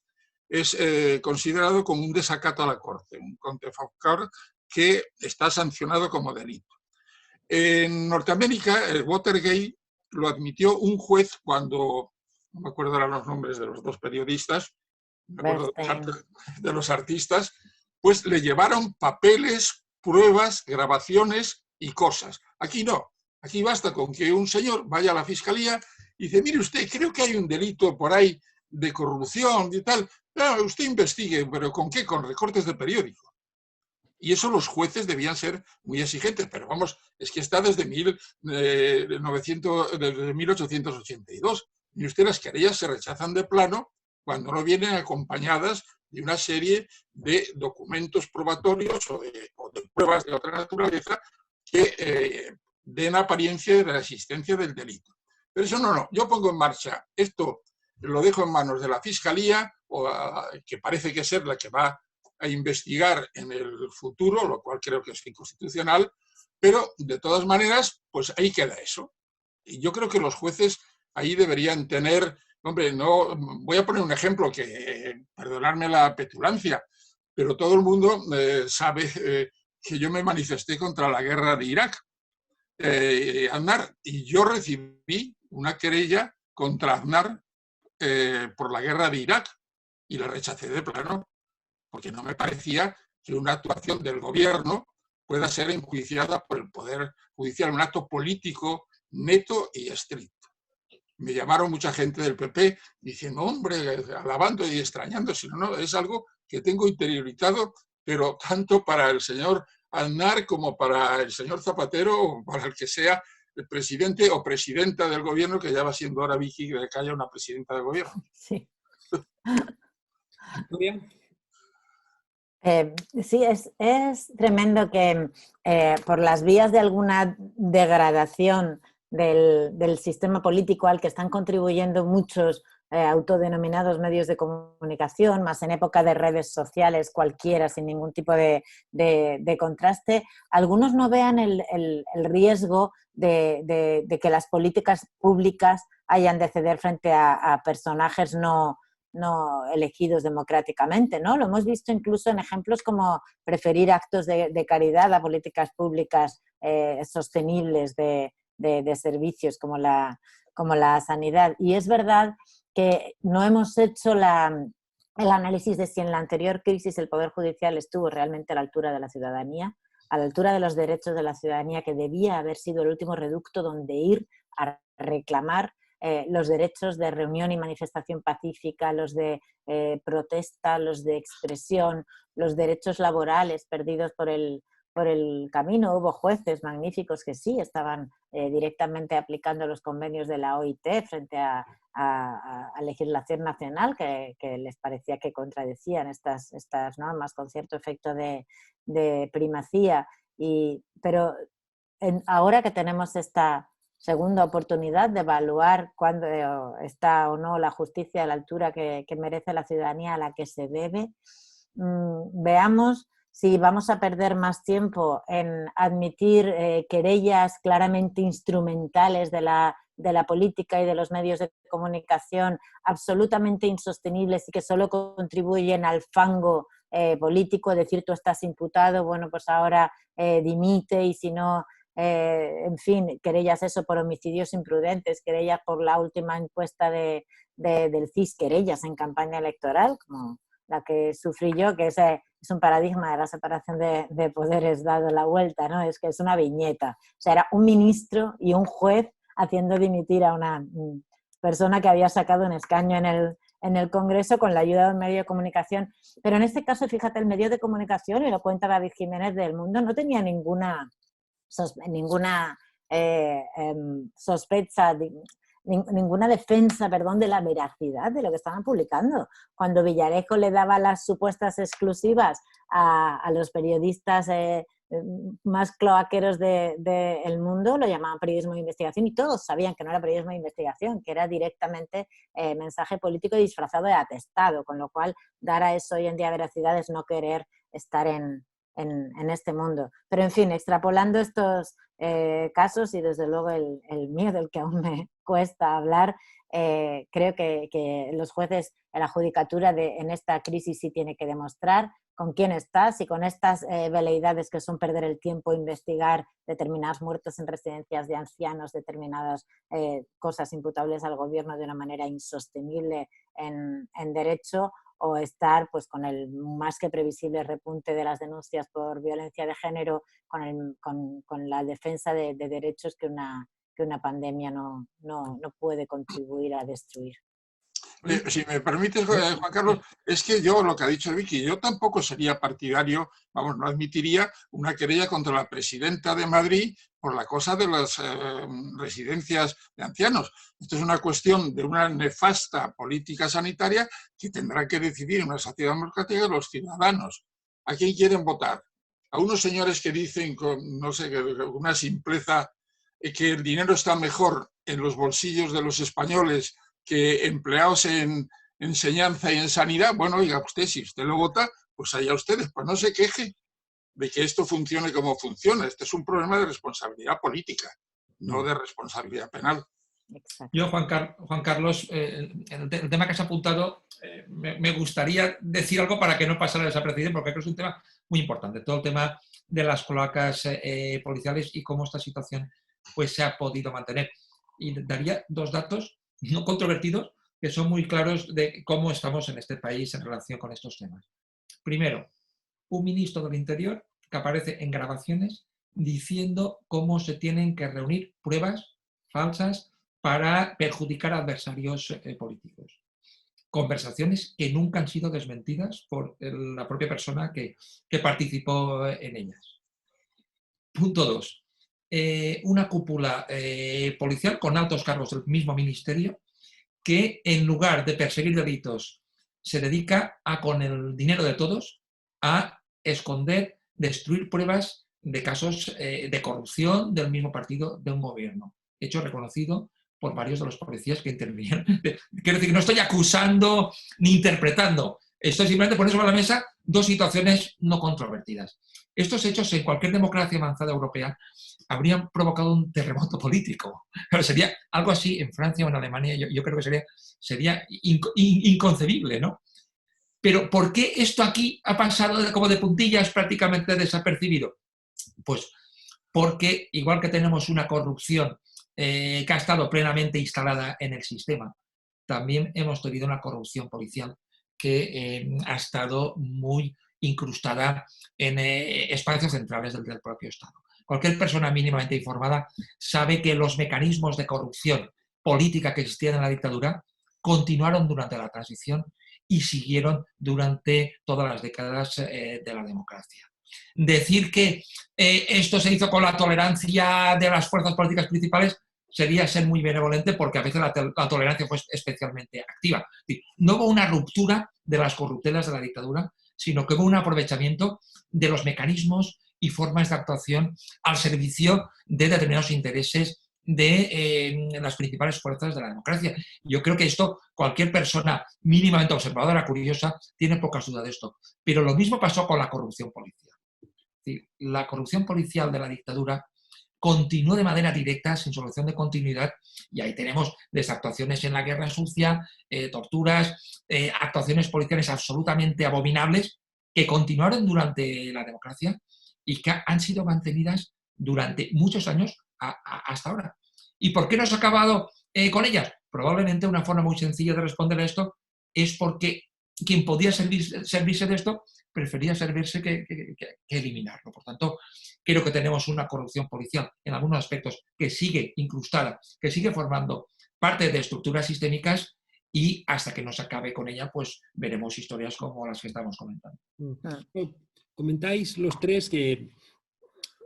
es considerado como un desacato a la Corte, un contempt of court que está sancionado como delito. En Norteamérica, el Watergate lo admitió un juez cuando, no me acuerdo ahora los nombres de los dos periodistas, me acuerdo de los artistas, pues le llevaron papeles, pruebas, grabaciones y cosas. Aquí no. Aquí basta con que un señor vaya a la fiscalía y dice, mire usted, creo que hay un delito por ahí de corrupción y tal. No, usted investigue, pero ¿con qué? Con recortes de periódico. Y eso los jueces debían ser muy exigentes, pero vamos, es que está desde 1882. Y usted, las querellas se rechazan de plano cuando no vienen acompañadas de una serie de documentos probatorios o de pruebas de otra naturaleza que den apariencia de la existencia del delito. Pero eso no, yo pongo en marcha, esto lo dejo en manos de la Fiscalía, que parece que ser la que va a investigar en el futuro, lo cual creo que es inconstitucional, pero de todas maneras, pues ahí queda eso. Y yo creo que los jueces ahí deberían tener, hombre, no, voy a poner un ejemplo que, perdonadme la petulancia, pero todo el mundo sabe que yo me manifesté contra la guerra de Irak, Aznar, y yo recibí una querella contra Aznar por la guerra de Irak y la rechacé de plano, porque no me parecía que una actuación del gobierno pueda ser enjuiciada por el Poder Judicial, un acto político neto y estricto. Me llamaron mucha gente del PP diciendo, hombre, alabando y extrañándose, no, es algo que tengo interiorizado, pero tanto para el señor Aznar como para el señor Zapatero o para el que sea el presidente o presidenta del gobierno, que ya va siendo ahora Vicky que haya una presidenta del gobierno.
Sí.
Muy bien.
Sí, es tremendo que por las vías de alguna degradación del sistema político al que están contribuyendo muchos autodenominados medios de comunicación, más en época de redes sociales cualquiera, sin ningún tipo de contraste, algunos no vean el riesgo de que las políticas públicas hayan de ceder frente a personajes no elegidos democráticamente, ¿no? Lo hemos visto incluso en ejemplos como preferir actos de caridad a políticas públicas sostenibles de de servicios como la sanidad. Y es verdad que no hemos hecho el análisis de si en la anterior crisis el Poder Judicial estuvo realmente a la altura de la ciudadanía, a la altura de los derechos de la ciudadanía, que debía haber sido el último reducto donde ir a reclamar los derechos de reunión y manifestación pacífica, los de protesta, los de expresión, los derechos laborales perdidos por el camino. Hubo jueces magníficos que sí estaban directamente aplicando los convenios de la OIT frente a legislación nacional que les parecía que contradecían estas normas con cierto efecto de primacía. Pero ahora que tenemos esta segunda oportunidad de evaluar cuándo está o no la justicia a la altura que merece la ciudadanía a la que se debe, veamos si vamos a perder más tiempo en admitir querellas claramente instrumentales de la política y de los medios de comunicación absolutamente insostenibles y que solo contribuyen al fango político, decir tú estás imputado, bueno, pues ahora dimite, y si no, en fin, querellas eso por homicidios imprudentes, querellas por la última encuesta del CIS, querellas en campaña electoral, como la que sufrí yo, que es un paradigma de la separación de poderes dado la vuelta, ¿no? Es que es una viñeta. O sea, era un ministro y un juez haciendo dimitir a una persona que había sacado un escaño en el Congreso con la ayuda de un medio de comunicación. Pero en este caso, fíjate, el medio de comunicación, y lo cuenta David Jiménez de El Mundo, no tenía ninguna sospecha, ninguna defensa, de la veracidad de lo que estaban publicando. Cuando Villarejo le daba las supuestas exclusivas a los periodistas más cloaqueros del mundo, lo llamaban periodismo de investigación, y todos sabían que no era periodismo de investigación, que era directamente mensaje político disfrazado de atestado, con lo cual dar a eso hoy en día veracidad es no querer estar en este mundo. Pero en fin, extrapolando estos casos, y desde luego el mío, del que aún me cuesta hablar, creo que los jueces, la judicatura en esta crisis sí tiene que demostrar con quién estás, y con estas veleidades que son perder el tiempo, investigar determinadas muertes en residencias de ancianos, determinadas cosas imputables al gobierno de una manera insostenible en derecho, o estar pues con el más que previsible repunte de las denuncias por violencia de género, con la defensa de derechos que una pandemia no puede contribuir a destruir.
Si me permites, Juan Carlos, es que yo, lo que ha dicho Vicky, yo tampoco sería partidario, no admitiría una querella contra la presidenta de Madrid por la cosa de las residencias de ancianos. Esto es una cuestión de una nefasta política sanitaria que tendrán que decidir en una sociedad democrática los ciudadanos. ¿A quién quieren votar? A unos señores que dicen con, no sé, una simpleza, que el dinero está mejor en los bolsillos de los españoles que empleados en enseñanza y en sanidad. Bueno, oiga usted, si usted lo vota, pues allá ustedes, pues no se queje de que esto funcione como funciona. Este es un problema de responsabilidad política, no de responsabilidad penal.
Yo, Juan Carlos, el tema que has apuntado, me gustaría decir algo para que no pasara desapercibido, porque creo que es un tema muy importante, todo el tema de las cloacas policiales y cómo esta situación pues, se ha podido mantener. Y daría dos datos no controvertidos, que son muy claros de cómo estamos en este país en relación con estos temas. Primero, un ministro del Interior que aparece en grabaciones diciendo cómo se tienen que reunir pruebas falsas para perjudicar a adversarios políticos. Conversaciones que nunca han sido desmentidas por la propia persona que participó en ellas. Punto 2. Una cúpula policial con altos cargos del mismo ministerio que en lugar de perseguir delitos se dedica a, con el dinero de todos, a esconder, destruir pruebas de casos de corrupción del mismo partido de un gobierno. Hecho reconocido por varios de los policías que intervinieron. Quiero decir, no estoy acusando ni interpretando, estoy simplemente poniendo sobre la mesa dos situaciones no controvertidas. Estos hechos en cualquier democracia avanzada europea habrían provocado un terremoto político. Pero sería algo así en Francia o en Alemania, yo creo que sería inconcebible, ¿no? Pero ¿por qué esto aquí ha pasado como de puntillas prácticamente desapercibido? Pues porque igual que tenemos una corrupción que ha estado plenamente instalada en el sistema, también hemos tenido una corrupción policial que ha estado muy incrustada en espacios centrales del propio Estado. Cualquier persona mínimamente informada sabe que los mecanismos de corrupción política que existían en la dictadura continuaron durante la transición y siguieron durante todas las décadas de la democracia. Decir que esto se hizo con la tolerancia de las fuerzas políticas principales sería ser muy benevolente, porque a veces la tolerancia fue especialmente activa. No hubo una ruptura de las corruptelas de la dictadura, sino que hubo un aprovechamiento de los mecanismos y formas de actuación al servicio de determinados intereses de las principales fuerzas de la democracia. Yo creo que esto, cualquier persona mínimamente observadora, curiosa, tiene pocas dudas de esto. Pero lo mismo pasó con la corrupción policial. Es decir, la corrupción policial de la dictadura continuó de manera directa, sin solución de continuidad, y ahí tenemos desactuaciones en la guerra sucia, torturas, actuaciones policiales absolutamente abominables que continuaron durante la democracia y que han sido mantenidas durante muchos años hasta ahora. ¿Y por qué no se ha acabado con ellas? Probablemente una forma muy sencilla de responder a esto es porque quien podía servirse de esto prefería servirse que eliminarlo. Por tanto, creo que tenemos una corrupción policial en algunos aspectos que sigue incrustada, que sigue formando parte de estructuras sistémicas, y hasta que no se acabe con ella, pues veremos historias como las que estamos comentando.
Comentáis los tres que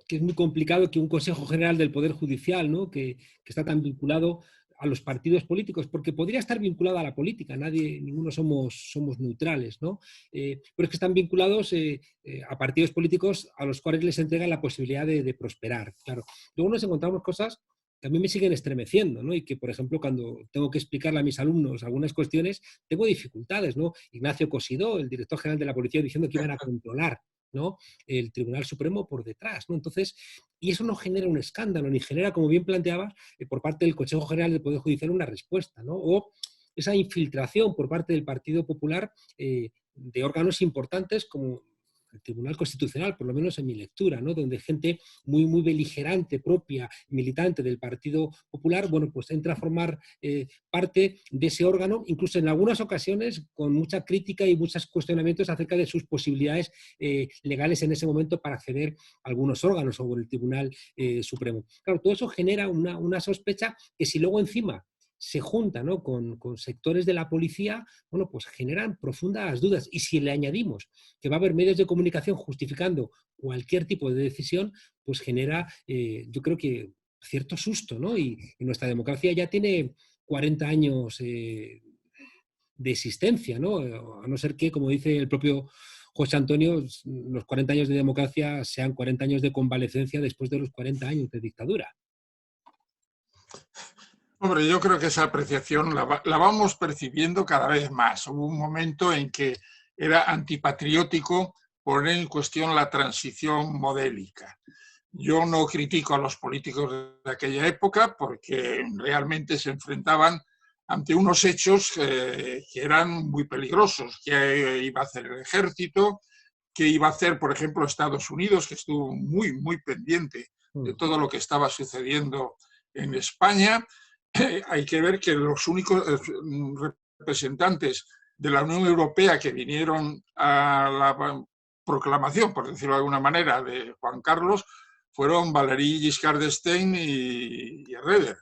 es muy complicado que un Consejo General del Poder Judicial, ¿no? que está tan vinculado a los partidos políticos, porque podría estar vinculado a la política, ninguno somos neutrales, ¿no? Pero es que están vinculados a partidos políticos a los cuales les entregan la posibilidad de prosperar. Claro. Luego nos encontramos cosas que a mí me siguen estremeciendo, ¿no? Y que, por ejemplo, cuando tengo que explicarle a mis alumnos algunas cuestiones, tengo dificultades, ¿no? Ignacio Cosidó, el director general de la policía, diciendo que iban a controlar, ¿no?, el Tribunal Supremo por detrás, ¿no? Entonces, y eso no genera un escándalo, ni genera, como bien planteabas, por parte del Consejo General del Poder Judicial una respuesta, ¿no? O esa infiltración por parte del Partido Popular de órganos importantes como el Tribunal Constitucional, por lo menos en mi lectura, ¿no? Donde gente muy, muy beligerante, propia, militante del Partido Popular, bueno, pues entra a formar parte de ese órgano, incluso en algunas ocasiones con mucha crítica y muchos cuestionamientos acerca de sus posibilidades legales en ese momento para acceder a algunos órganos o el Tribunal Supremo. Claro, todo eso genera una sospecha que, si luego encima se junta, ¿no?, con sectores de la policía, bueno, pues generan profundas dudas. Y si le añadimos que va a haber medios de comunicación justificando cualquier tipo de decisión, pues genera, yo creo que cierto susto, ¿no? Y nuestra democracia ya tiene 40 años de existencia, ¿no? A no ser que, como dice el propio José Antonio, los 40 años de democracia sean 40 años de convalecencia después de los 40 años de dictadura.
Hombre, yo creo que esa apreciación la vamos percibiendo cada vez más. Hubo un momento en que era antipatriótico poner en cuestión la transición modélica. Yo no critico a los políticos de aquella época porque realmente se enfrentaban ante unos hechos que eran muy peligrosos. ¿Qué iba a hacer el ejército? ¿Qué iba a hacer, por ejemplo, Estados Unidos, que estuvo muy, muy pendiente de todo lo que estaba sucediendo en España? Hay que ver que los únicos representantes de la Unión Europea que vinieron a la proclamación, por decirlo de alguna manera, de Juan Carlos, fueron Valéry Giscard d'Estaing y Herreder.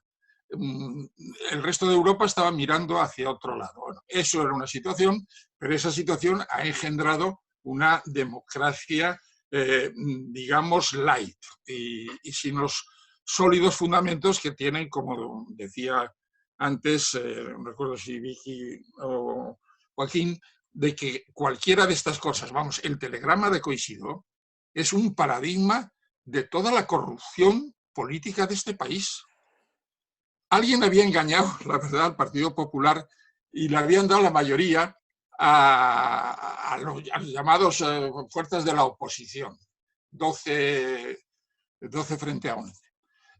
El resto de Europa estaba mirando hacia otro lado. Bueno, eso era una situación, pero esa situación ha engendrado una democracia, digamos, light y sin los sólidos fundamentos que tienen, como decía antes, no recuerdo si Vicky o Joaquín, de que cualquiera de estas cosas, vamos, el telegrama de Coisidó es un paradigma de toda la corrupción política de este país. Alguien había engañado, la verdad, al Partido Popular y le habían dado la mayoría a los llamados fuerzas de la oposición, 12 frente a 11.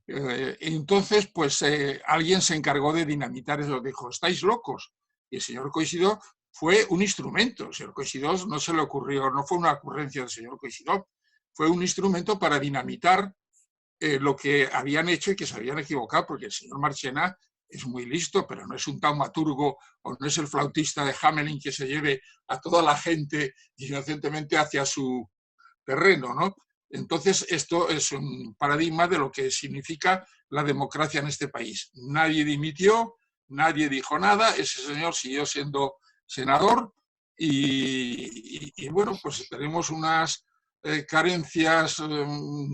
Entonces, pues alguien se encargó de dinamitar eso, dijo, ¿estáis locos? Y el señor Coisidó fue un instrumento. El señor Coisidó no se le ocurrió, no fue una ocurrencia del señor Coisidó, fue un instrumento para dinamitar lo que habían hecho y que se habían equivocado, porque el señor Marchena es muy listo, pero no es un taumaturgo o no es el flautista de Hamelin que se lleve a toda la gente inocentemente hacia su terreno, ¿no? Entonces, esto es un paradigma de lo que significa la democracia en este país. Nadie dimitió, nadie dijo nada, ese señor siguió siendo senador y bueno, pues tenemos unas carencias,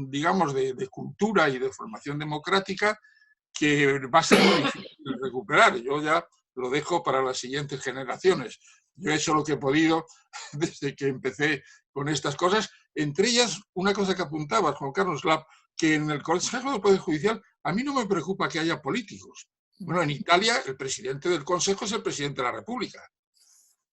digamos, de cultura y de formación democrática que va a ser muy difícil de recuperar. Yo ya lo dejo para las siguientes generaciones. Yo he hecho lo que he podido desde que empecé con estas cosas, entre ellas una cosa que apuntabas, Juan Carlos Lab, que en el Consejo del Poder Judicial a mí no me preocupa que haya políticos. Bueno, en Italia el presidente del Consejo es el presidente de la República.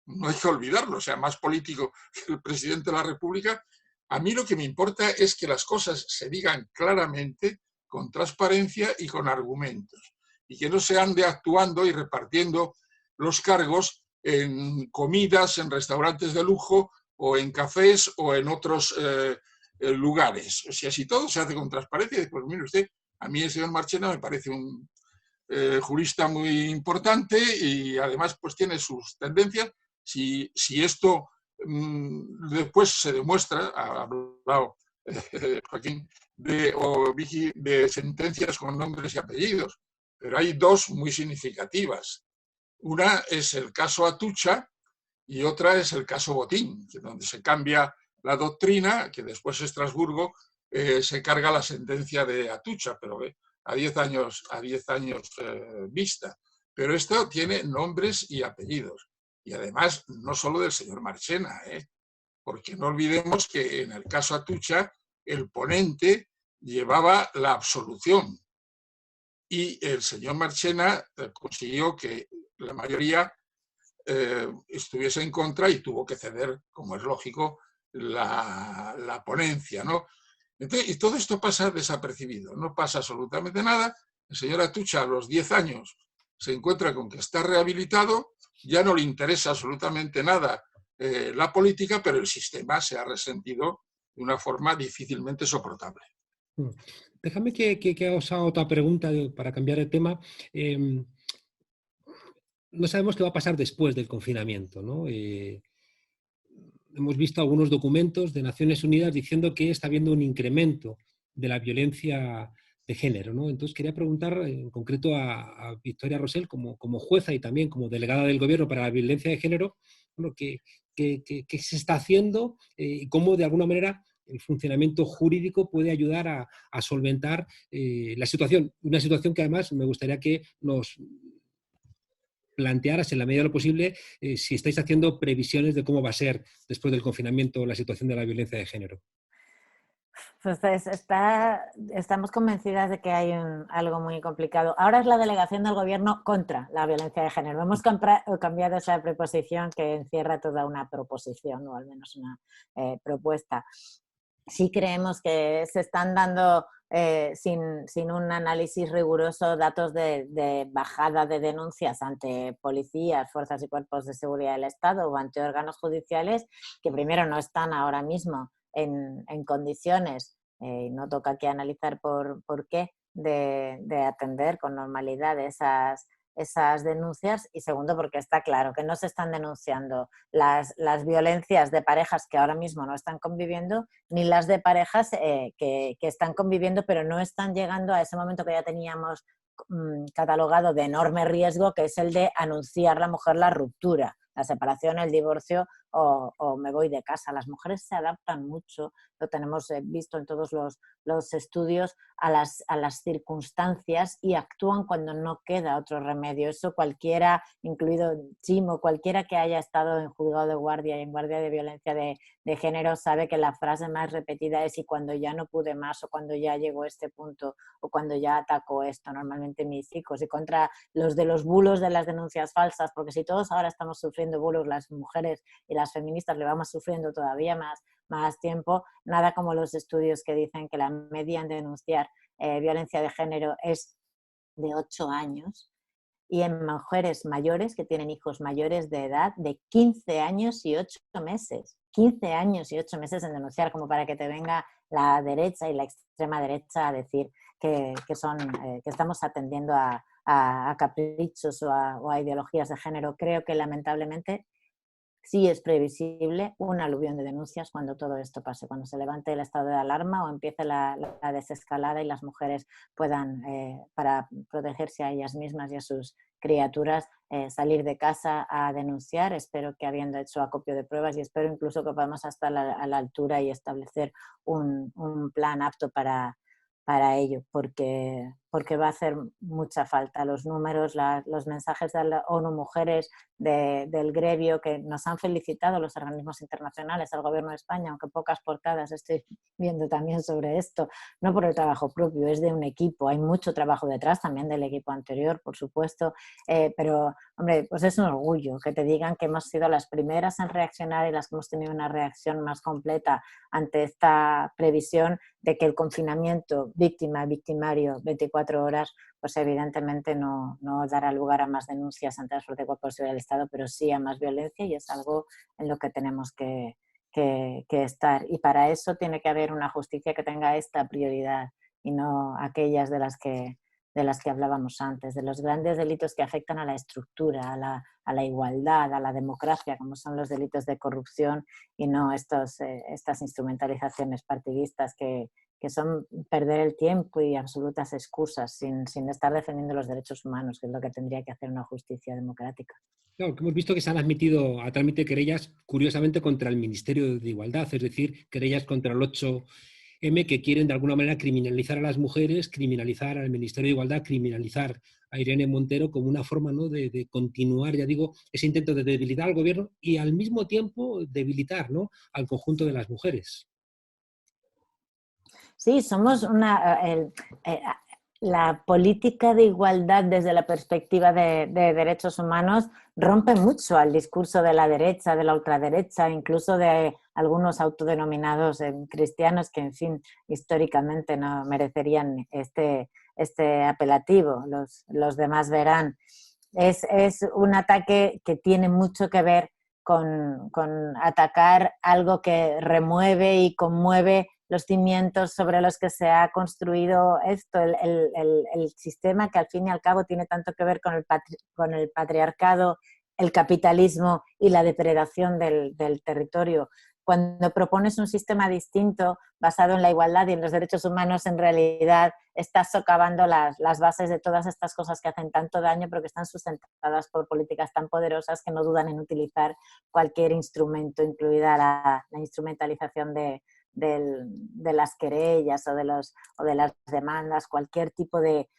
No hay que olvidarlo, o sea, más político que el presidente de la República. A mí lo que me importa es que las cosas se digan claramente, con transparencia y con argumentos, y que no se ande actuando y repartiendo los cargos en comidas, en restaurantes de lujo o en cafés o en otros lugares. O sea, si todo se hace con transparencia, pues mire usted, a mí el señor Marchena me parece un jurista muy importante y además pues tiene sus tendencias. Si esto después se demuestra, ha hablado Joaquín, de sentencias con nombres y apellidos, pero hay dos muy significativas. Una es el caso Atucha y otra es el caso Botín, donde se cambia la doctrina, que después Estrasburgo se carga la sentencia de Atucha, pero a 10 años, vista. Pero esto tiene nombres y apellidos. Y además, no solo del señor Marchena, porque no olvidemos que en el caso Atucha el ponente llevaba la absolución y el señor Marchena consiguió que la mayoría estuviese en contra y tuvo que ceder, como es lógico, la ponencia, ¿no? Entonces, y todo esto pasa desapercibido, no pasa absolutamente nada. El señor Atucha a los 10 años se encuentra con que está rehabilitado, ya no le interesa absolutamente nada la política, pero el sistema se ha resentido de una forma difícilmente soportable.
Déjame que os haga otra pregunta para cambiar de tema. No sabemos qué va a pasar después del confinamiento, ¿no? Hemos visto algunos documentos de Naciones Unidas diciendo que está habiendo un incremento de la violencia de género, ¿no? Entonces quería preguntar en concreto a Victoria Rosell, como jueza y también como delegada del Gobierno para la violencia de género, bueno, ¿qué se está haciendo y cómo de alguna manera el funcionamiento jurídico puede ayudar a solventar la situación? Una situación que además me gustaría que nos plantearas en la medida de lo posible si estáis haciendo previsiones de cómo va a ser después del confinamiento la situación de la violencia de género.
Pues estamos convencidas de que hay algo muy complicado. Ahora es la delegación del Gobierno contra la violencia de género. Hemos cambiado esa preposición que encierra toda una proposición o al menos una propuesta. Sí creemos que se están dando, sin un análisis riguroso, datos de bajada de denuncias ante policías, fuerzas y cuerpos de seguridad del Estado o ante órganos judiciales que primero no están ahora mismo en condiciones, no toca aquí analizar por qué, de atender con normalidad esas denuncias, y segundo porque está claro que no se están denunciando las violencias de parejas que ahora mismo no están conviviendo, ni las de parejas que están conviviendo pero no están llegando a ese momento que ya teníamos catalogado de enorme riesgo, que es el de anunciar la mujer la ruptura, la separación, el divorcio o me voy de casa. Las mujeres se adaptan mucho, lo tenemos visto en todos los estudios, a las circunstancias y actúan cuando no queda otro remedio. Eso cualquiera, incluido Chimo, cualquiera que haya estado en juzgado de guardia y en guardia de violencia de género sabe que la frase más repetida es: y cuando ya no pude más, o cuando ya llegó a este punto, o cuando ya atacó esto, normalmente mis hijos. Y contra los de los bulos de las denuncias falsas, porque si todos ahora estamos sufriendo bulos, las mujeres y las feministas le vamos sufriendo todavía más tiempo, nada como los estudios que dicen que la media en denunciar violencia de género es de 8 años, y en mujeres mayores que tienen hijos mayores de edad de 15 años y 8 meses. 15 años y 8 meses en denunciar, como para que te venga la derecha y la extrema derecha a decir que estamos atendiendo a caprichos o a ideologías de género. Creo que lamentablemente sí es previsible un aluvión de denuncias cuando todo esto pase, cuando se levante el estado de alarma o empiece la desescalada y las mujeres puedan, para protegerse a ellas mismas y a sus criaturas, salir de casa a denunciar. Espero que, habiendo hecho acopio de pruebas, y espero incluso que podamos estar a la altura y establecer un plan apto para ello, porque va a hacer mucha falta. Los números, los mensajes de la ONU Mujeres, del gremio, que nos han felicitado los organismos internacionales, al Gobierno de España, aunque pocas portadas estoy viendo también sobre esto, no por el trabajo propio, es de un equipo. Hay mucho trabajo detrás también del equipo anterior, por supuesto, pero, hombre, pues es un orgullo que te digan que hemos sido las primeras en reaccionar y las que hemos tenido una reacción más completa ante esta previsión de que el confinamiento victimario 24 horas, pues evidentemente no dará lugar a más denuncias ante las fuerzas de cuerpo del Estado, pero sí a más violencia, y es algo en lo que tenemos que estar. Y para eso tiene que haber una justicia que tenga esta prioridad y no aquellas de las que hablábamos antes, de los grandes delitos que afectan a la estructura, a la igualdad, a la democracia, como son los delitos de corrupción, y no estas instrumentalizaciones partidistas que son perder el tiempo y absolutas excusas sin estar defendiendo los derechos humanos, que es lo que tendría que hacer una justicia democrática.
Claro, que hemos visto que se han admitido a trámite querellas, curiosamente, contra el Ministerio de Igualdad, es decir, querellas contra el 8M, que quieren de alguna manera criminalizar a las mujeres, criminalizar al Ministerio de Igualdad, criminalizar a Irene Montero, como una forma, ¿no?, de continuar, ya digo, ese intento de debilitar al gobierno y al mismo tiempo debilitar, ¿no?, al conjunto de las mujeres.
Sí, somos la política de igualdad desde la perspectiva de derechos humanos rompe mucho al discurso de la derecha, de la ultraderecha, incluso de algunos autodenominados cristianos que, en fin, históricamente no merecerían este apelativo. Los demás verán. Es un ataque que tiene mucho que ver con atacar algo que remueve y conmueve los cimientos sobre los que se ha construido esto, el sistema, que al fin y al cabo tiene tanto que ver con el patriarcado, el capitalismo y la depredación del territorio. Cuando propones un sistema distinto, basado en la igualdad y en los derechos humanos, en realidad estás socavando las bases de todas estas cosas que hacen tanto daño, pero que están sustentadas por políticas tan poderosas que no dudan en utilizar cualquier instrumento, incluida la instrumentalización de las querellas o de las demandas, cualquier tipo de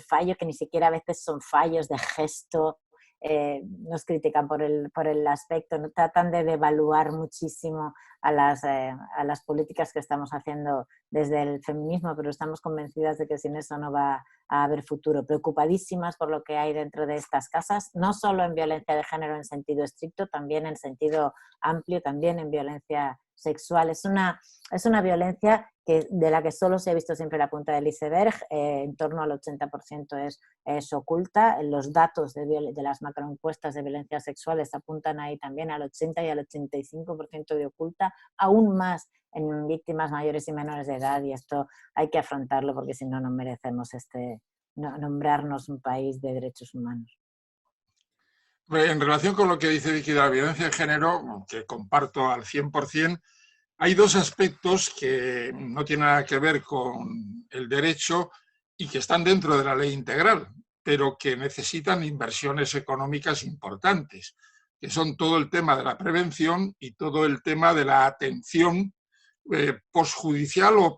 fallo, que ni siquiera a veces son fallos de gesto. Nos critican por el aspecto, ¿no? Tratan de devaluar muchísimo a las políticas que estamos haciendo desde el feminismo, pero estamos convencidas de que sin eso no va a haber futuro. Preocupadísimas por lo que hay dentro de estas casas, no solo en violencia de género en sentido estricto, también en sentido amplio, también en violencia sexual. Es una violencia de la que solo se ha visto siempre la punta del iceberg. En torno al 80% es oculta. Los datos de las macroencuestas de violencia sexuales apuntan ahí también al 80 y al 85% de oculta, aún más en víctimas mayores y menores de edad, y esto hay que afrontarlo, porque si no, no merecemos nombrarnos un país de derechos humanos.
En relación con lo que dice Vicky de la violencia de género, que comparto al 100%, hay dos aspectos que no tienen nada que ver con el derecho y que están dentro de la ley integral, pero que necesitan inversiones económicas importantes, que son todo el tema de la prevención y todo el tema de la atención posjudicial o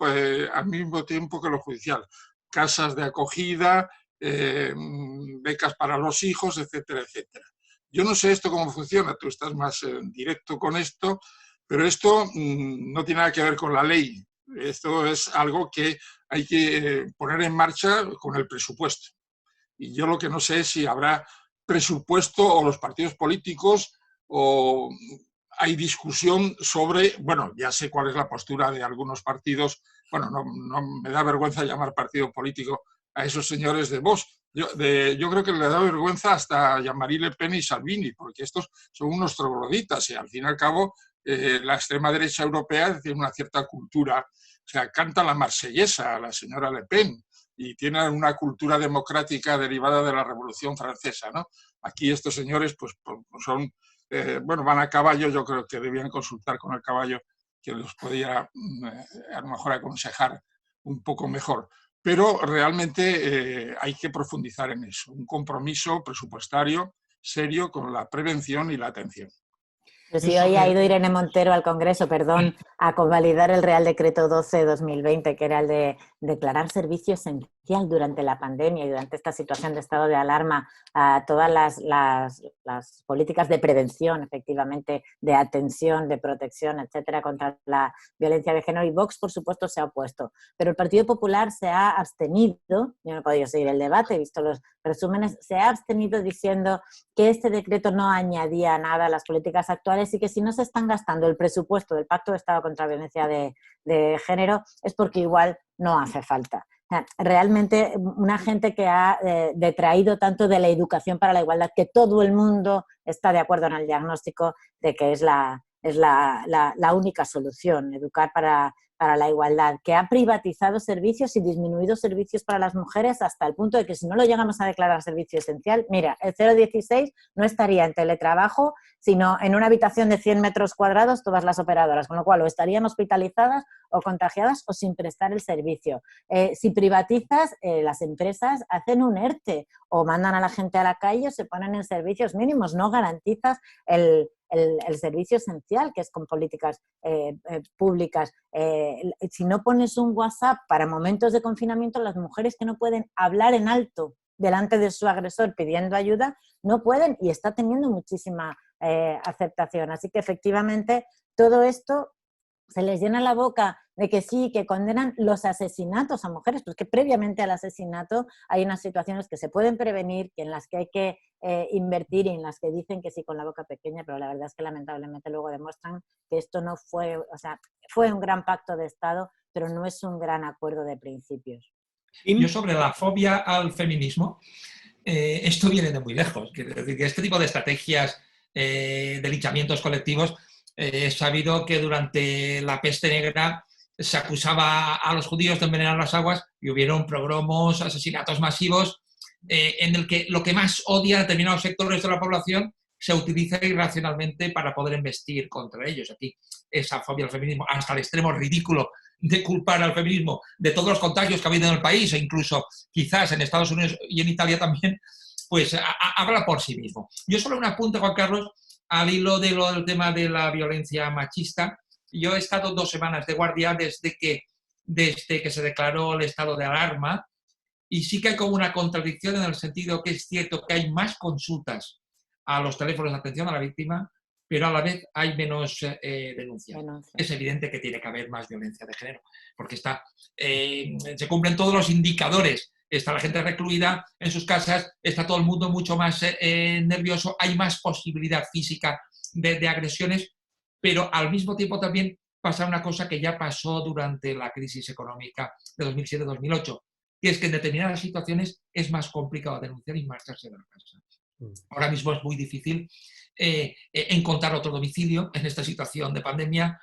al mismo tiempo que lo judicial. Casas de acogida, becas para los hijos, etcétera, etcétera. Yo no sé esto cómo funciona, tú estás más directo con esto, pero esto no tiene nada que ver con la ley. Esto es algo que hay que poner en marcha con el presupuesto. Y yo lo que no sé es si habrá presupuesto o los partidos políticos, o hay discusión sobre, bueno, ya sé cuál es la postura de algunos partidos, bueno, no me da vergüenza llamar partido político a esos señores de Vox. Yo creo que le da vergüenza hasta Jean-Marie Le Pen y Salvini, porque estos son unos trogloditas y al fin y al cabo la extrema derecha europea tiene una cierta cultura, o sea, canta la marsellesa, la señora Le Pen, y tiene una cultura democrática derivada de la Revolución Francesa, ¿no? Aquí estos señores pues son, bueno, van a caballo, yo creo que debían consultar con el caballo, que los podía a lo mejor aconsejar un poco mejor. Pero realmente hay que profundizar en eso, un compromiso presupuestario serio con la prevención y la atención.
Pues sí, hoy ha ido Irene Montero al Congreso, perdón, a convalidar el Real Decreto 12/2020, que era el de declarar servicio esencial durante la pandemia y durante esta situación de estado de alarma a todas las políticas de prevención, efectivamente, de atención, de protección, etcétera, contra la violencia de género. Y Vox, por supuesto, se ha opuesto. Pero el Partido Popular se ha abstenido, yo no he podido seguir el debate, he visto los resúmenes, se ha abstenido diciendo que este decreto no añadía nada a las políticas actuales y que si no se están gastando el presupuesto del Pacto de Estado contra la Violencia de Género es porque igual no hace falta. O sea, realmente una gente que ha detraído tanto de la educación para la igualdad, que todo el mundo está de acuerdo en el diagnóstico de que es la única solución, educar para la igualdad, que ha privatizado servicios y disminuido servicios para las mujeres hasta el punto de que si no lo llegamos a declarar servicio esencial, mira, el 016 no estaría en teletrabajo, sino en una habitación de 100 metros cuadrados todas las operadoras, con lo cual o estarían hospitalizadas o contagiadas o sin prestar el servicio. Si privatizas, las empresas hacen un ERTE o mandan a la gente a la calle o se ponen en servicios mínimos, no garantizas el servicio esencial, que es con políticas públicas. Si no pones un WhatsApp para momentos de confinamiento, las mujeres que no pueden hablar en alto delante de su agresor pidiendo ayuda, no pueden y está teniendo muchísima aceptación. Así que efectivamente todo esto se les llena la boca de que sí, que condenan los asesinatos a mujeres, porque previamente al asesinato hay unas situaciones que se pueden prevenir, en las que hay que invertir y en las que dicen que sí con la boca pequeña, pero la verdad es que lamentablemente luego demuestran que esto no fue, o sea, fue un gran pacto de Estado, pero no es un gran acuerdo de principios.
Yo sobre la fobia al feminismo, esto viene de muy lejos. Quiero decir que este tipo de estrategias de linchamientos colectivos, he sabido que durante la peste negra se acusaba a los judíos de envenenar las aguas y hubieron pogromos, asesinatos masivos, en el que lo que más odia a determinados sectores de la población se utiliza irracionalmente para poder embestir contra ellos. Aquí esa fobia al feminismo, hasta el extremo ridículo de culpar al feminismo de todos los contagios que ha habido en el país, e incluso quizás en Estados Unidos y en Italia también, pues habla por sí mismo. Yo solo un apunte, Juan Carlos, al hilo del tema de la violencia machista. Yo he estado 2 semanas de guardia desde que se declaró el estado de alarma, y sí que hay como una contradicción en el sentido que es cierto que hay más consultas a los teléfonos de atención a la víctima, pero a la vez hay menos denuncias. Es evidente que tiene que haber más violencia de género, porque se cumplen todos los indicadores. Está la gente recluida en sus casas, está todo el mundo mucho más nervioso, hay más posibilidad física de agresiones, pero al mismo tiempo también pasa una cosa que ya pasó durante la crisis económica de 2007-2008, que es que en determinadas situaciones es más complicado denunciar y marcharse de la casa. Ahora mismo es muy difícil encontrar otro domicilio en esta situación de pandemia.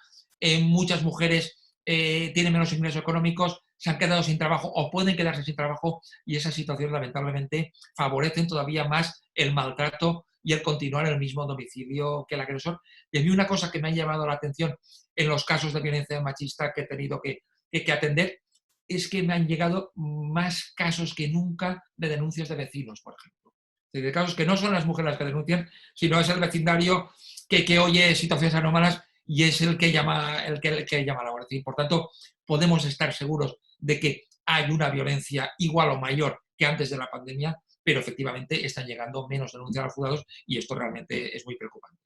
Muchas mujeres tienen menos ingresos económicos, se han quedado sin trabajo o pueden quedarse sin trabajo, y esas situaciones lamentablemente favorecen todavía más el maltrato y el continuar en el mismo domicilio que el agresor. Y a mí una cosa que me ha llamado la atención en los casos de violencia machista que he tenido que atender es que me han llegado más casos que nunca de denuncias de vecinos, por ejemplo. De casos que no son las mujeres las que denuncian, sino es el vecindario que oye situaciones anómalas y es el que llama a la Guardia Civil. Por tanto, podemos estar seguros de que hay una violencia igual o mayor que antes de la pandemia, pero efectivamente están llegando menos denuncias a los juzgados y esto realmente es muy preocupante.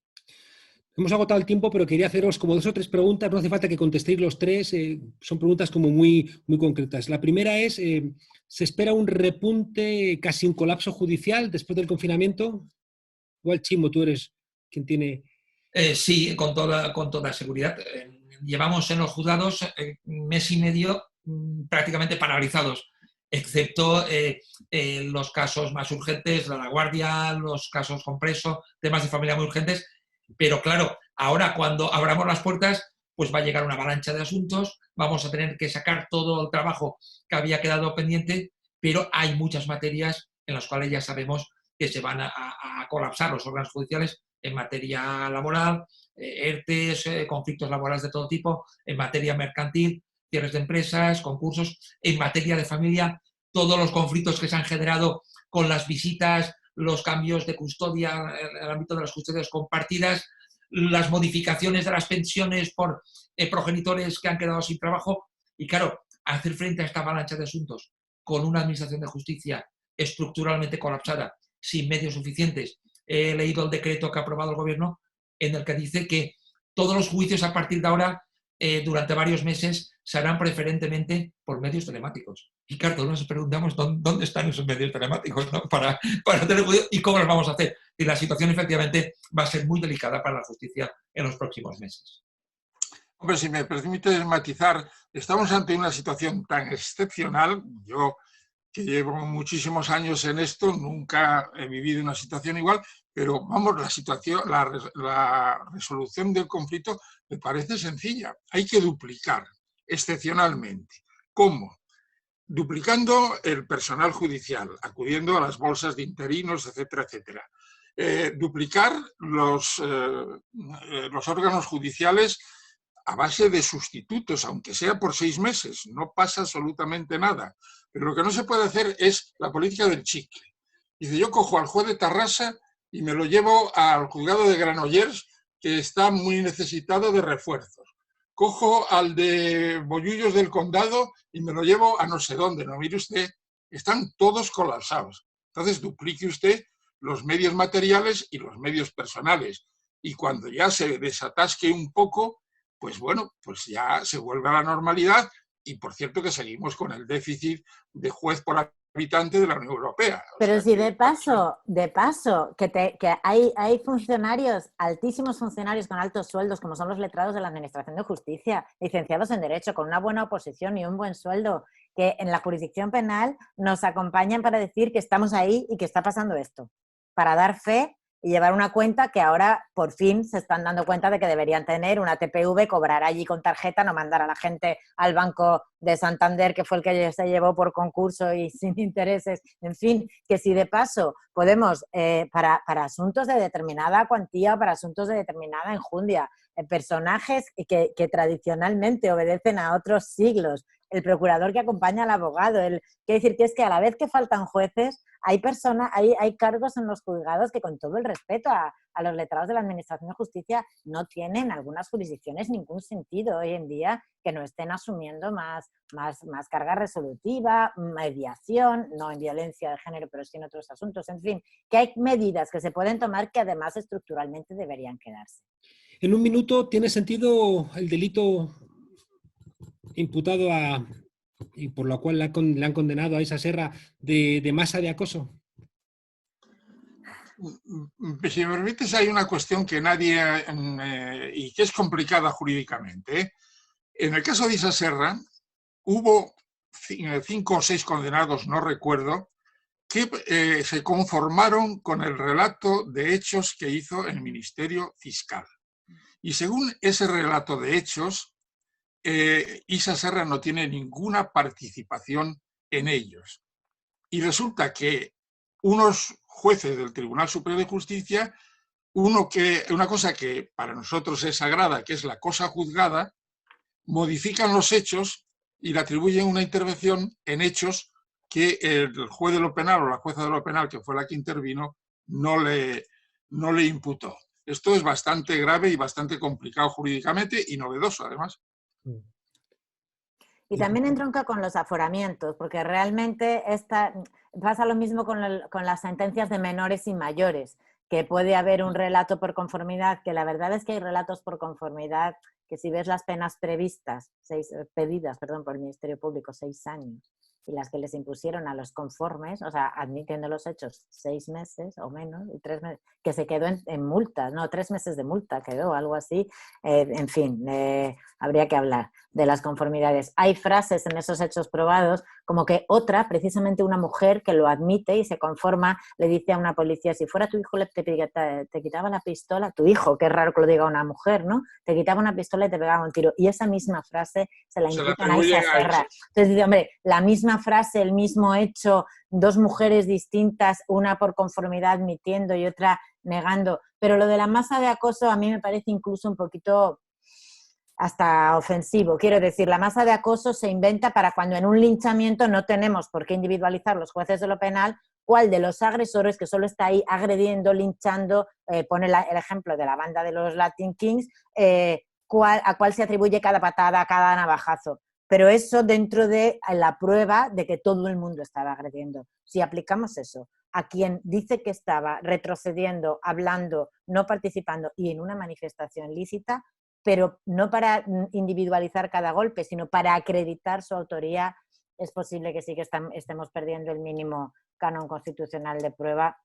Hemos agotado el tiempo, pero quería haceros como 2 o 3 preguntas. No hace falta que contestéis los 3. Son preguntas como muy, muy concretas. La primera es, ¿se espera un repunte, casi un colapso judicial después del confinamiento? Igual, Chimo, tú eres quien tiene...
Sí, con toda seguridad. Llevamos en los juzgados 1 mes y medio prácticamente paralizados, excepto los casos más urgentes, la guardia, los casos con preso, temas de familia muy urgentes. Pero claro, Ahora, cuando abramos las puertas, pues va a llegar una avalancha de asuntos, vamos a tener que sacar todo el trabajo que había quedado pendiente, pero hay muchas materias en las cuales ya sabemos que se van a colapsar los órganos judiciales en materia laboral, ERTES, conflictos laborales de todo tipo, en materia mercantil, cierres de empresas, concursos, en materia de familia, todos los conflictos que se han generado con las visitas, los cambios de custodia en el ámbito de las custodias compartidas, las modificaciones de las pensiones por progenitores que han quedado sin trabajo. Y claro, hacer frente a esta avalancha de asuntos con una administración de justicia estructuralmente colapsada, sin medios suficientes. He leído el decreto que ha aprobado el gobierno en el que dice que todos los juicios a partir de ahora, durante varios meses, se harán preferentemente por medios telemáticos. Y claro, todos nos preguntamos dónde están esos medios telemáticos, ¿no? para tener juicio y cómo los vamos a hacer. Y la situación efectivamente va a ser muy delicada para la justicia en los próximos meses.
Hombre, si me permites matizar, estamos ante una situación tan excepcional. Yo, que llevo muchísimos años en esto, nunca he vivido una situación igual, pero vamos, la resolución del conflicto me parece sencilla. Hay que duplicar excepcionalmente. ¿Cómo? Duplicando el personal judicial, acudiendo a las bolsas de interinos, etcétera, etcétera. Duplicar los órganos judiciales a base de sustitutos, aunque sea por 6 meses, no pasa absolutamente nada. Pero lo que no se puede hacer es la política del chicle. Dice, yo cojo al juez de Tarrasa y me lo llevo al juzgado de Granollers, que está muy necesitado de refuerzos. Cojo al de Bollullos del Condado y me lo llevo a no sé dónde. No, mire usted, están todos colapsados. Entonces duplique usted los medios materiales y los medios personales. Y cuando ya se desatasque un poco, pues bueno, pues ya se vuelve a la normalidad. Y por cierto que seguimos con el déficit de juez por habitante de la Unión Europea.
Pero si de paso, que hay funcionarios, altísimos funcionarios con altos sueldos, como son los letrados de la Administración de Justicia, licenciados en Derecho, con una buena oposición y un buen sueldo, que en la jurisdicción penal nos acompañan para decir que estamos ahí y que está pasando esto, para dar fe y llevar una cuenta que ahora por fin se están dando cuenta de que deberían tener una TPV, cobrar allí con tarjeta, no mandar a la gente al Banco de Santander, que fue el que se llevó por concurso y sin intereses. En fin, que si de paso podemos, para asuntos de determinada cuantía o para asuntos de determinada enjundia, personajes que tradicionalmente obedecen a otros siglos, el procurador que acompaña al abogado, quiere decir que es que a la vez que faltan jueces, hay cargos en los juzgados que, con todo el respeto a los letrados de la Administración de Justicia, no tienen en algunas jurisdicciones ningún sentido hoy en día que no estén asumiendo más carga resolutiva, mediación, no en violencia de género, pero sí en otros asuntos. En fin, que hay medidas que se pueden tomar que además estructuralmente deberían quedarse.
En un minuto, ¿tiene sentido el delito imputado y por lo cual le han condenado a Isa Serra de masa de acoso?
Si me permites, hay una cuestión que nadie, y que es complicada jurídicamente. En el caso de Isa Serra, hubo 5 o 6 condenados, no recuerdo, que se conformaron con el relato de hechos que hizo el Ministerio Fiscal. Y según ese relato de hechos, Isa Serra no tiene ninguna participación en ellos. Y resulta que unos jueces del Tribunal Superior de Justicia, una cosa que para nosotros es sagrada, que es la cosa juzgada, modifican los hechos y le atribuyen una intervención en hechos que el juez de lo penal o la jueza de lo penal, que fue la que intervino, no le imputó. Esto es bastante grave y bastante complicado jurídicamente y novedoso, además.
Y también entronca con los aforamientos, porque realmente pasa lo mismo con las sentencias de menores y mayores, que puede haber un relato por conformidad, que la verdad es que hay relatos por conformidad que si ves las penas pedidas por el Ministerio Público, 6 años. y las que les impusieron a los conformes, o sea, admitiendo los hechos 6 meses o menos, y 3 meses, que se quedó en multas, no, 3 meses de multa quedó, algo así. En fin, habría que hablar de las conformidades. Hay frases en esos hechos probados como que otra, precisamente una mujer que lo admite y se conforma, le dice a una policía, si fuera tu hijo te quitaba la pistola, tu hijo, qué raro que lo diga una mujer, ¿no? Te quitaba una pistola y te pegaba un tiro. Y esa misma frase se la imputan a Isa Serra. Entonces dice, hombre, la misma frase, el mismo hecho, 2 mujeres distintas, una por conformidad admitiendo y otra negando. Pero lo de la masa de acoso a mí me parece incluso un poquito hasta ofensivo. Quiero decir, la masa de acoso se inventa para cuando en un linchamiento no tenemos por qué individualizar los jueces de lo penal cuál de los agresores que solo está ahí agrediendo, linchando, pone el ejemplo de la banda de los Latin Kings, a cuál se atribuye cada patada, cada navajazo. Pero eso dentro de la prueba de que todo el mundo estaba agrediendo. Si aplicamos eso a quien dice que estaba retrocediendo, hablando, no participando y en una manifestación lícita, pero no para individualizar cada golpe, sino para acreditar su autoría, es posible que sí que estemos perdiendo el mínimo canon constitucional de prueba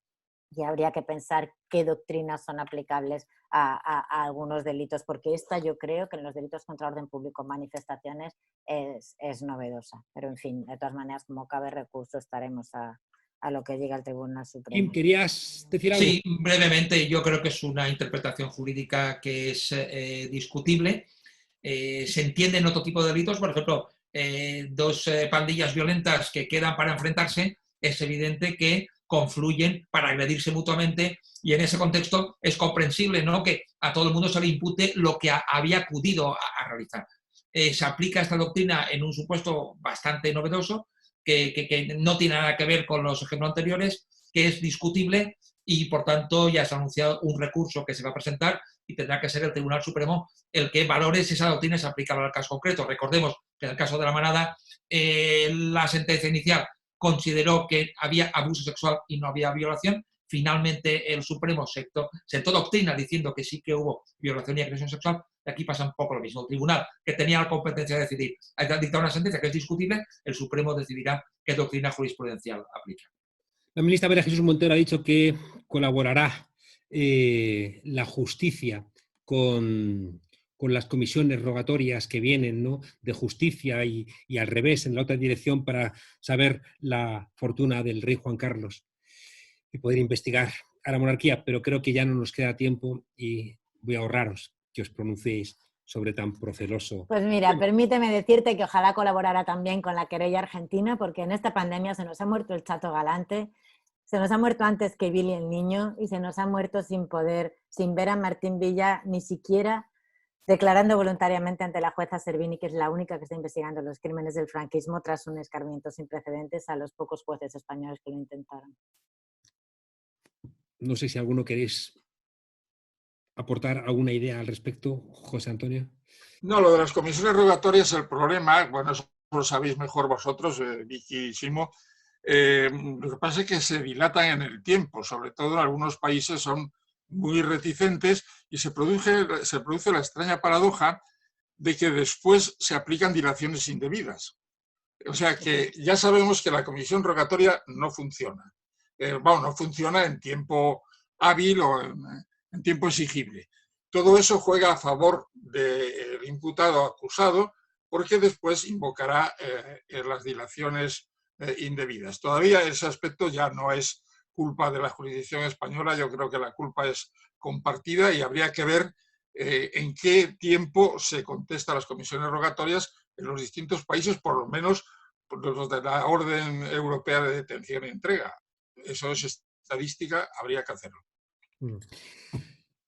y habría que pensar qué doctrinas son aplicables a algunos delitos, porque esta yo creo que en los delitos contra orden público, manifestaciones, es novedosa. Pero en fin, de todas maneras, como cabe recurso, estaremos a lo que diga el Tribunal Supremo.
Kim, ¿querías decir algo?
Sí, brevemente, yo creo que es una interpretación jurídica que es discutible. Se entiende en otro tipo de delitos, por ejemplo, 2 pandillas violentas que quedan para enfrentarse, es evidente que confluyen para agredirse mutuamente y en ese contexto es comprensible, ¿no?, que a todo el mundo se le impute lo que había acudido a realizar. Se aplica esta doctrina en un supuesto bastante novedoso que no tiene nada que ver con los ejemplos anteriores, que es discutible y, por tanto, ya se ha anunciado un recurso que se va a presentar y tendrá que ser el Tribunal Supremo el que valore si esa doctrina se aplica al caso concreto. Recordemos que en el caso de La Manada, la sentencia inicial consideró que había abuso sexual y no había violación. Finalmente, el Supremo sentó doctrina diciendo que sí que hubo violación y agresión sexual. Y aquí pasa un poco lo mismo. El tribunal, que tenía la competencia de decidir, ha dictado una sentencia que es discutible, el Supremo decidirá qué doctrina jurisprudencial aplica.
La ministra María Jesús Montero ha dicho que colaborará la justicia con las comisiones rogatorias que vienen, ¿no?, de justicia y al revés, en la otra dirección, para saber la fortuna del rey Juan Carlos y poder investigar a la monarquía, pero creo que ya no nos queda tiempo y voy a ahorraros que os pronunciéis sobre tan proceloso.
Pues mira, permíteme decirte que ojalá colaborara también con la querella argentina, porque en esta pandemia se nos ha muerto el Chato Galante, se nos ha muerto antes que Billy el Niño y se nos ha muerto sin ver a Martín Villa ni siquiera declarando voluntariamente ante la jueza Servini, que es la única que está investigando los crímenes del franquismo tras un escarmiento sin precedentes a los pocos jueces españoles que lo intentaron.
No sé si alguno queréis aportar alguna idea al respecto, José Antonio.
No, lo de las comisiones rogatorias, el problema, bueno, eso lo sabéis mejor vosotros, Vicky y Simo, lo que pasa es que se dilatan en el tiempo, sobre todo en algunos países son muy reticentes y se produce la extraña paradoja de que después se aplican dilaciones indebidas. O sea que ya sabemos que la comisión rogatoria no funciona. No funciona en tiempo hábil o en tiempo exigible. Todo eso juega a favor del imputado acusado porque después invocará las dilaciones indebidas. Todavía ese aspecto ya no es culpa de la jurisdicción española, yo creo que la culpa es compartida y habría que ver en qué tiempo se contesta a las comisiones rogatorias en los distintos países, por lo menos los de la Orden Europea de Detención y Entrega. Eso es estadística, habría que hacerlo.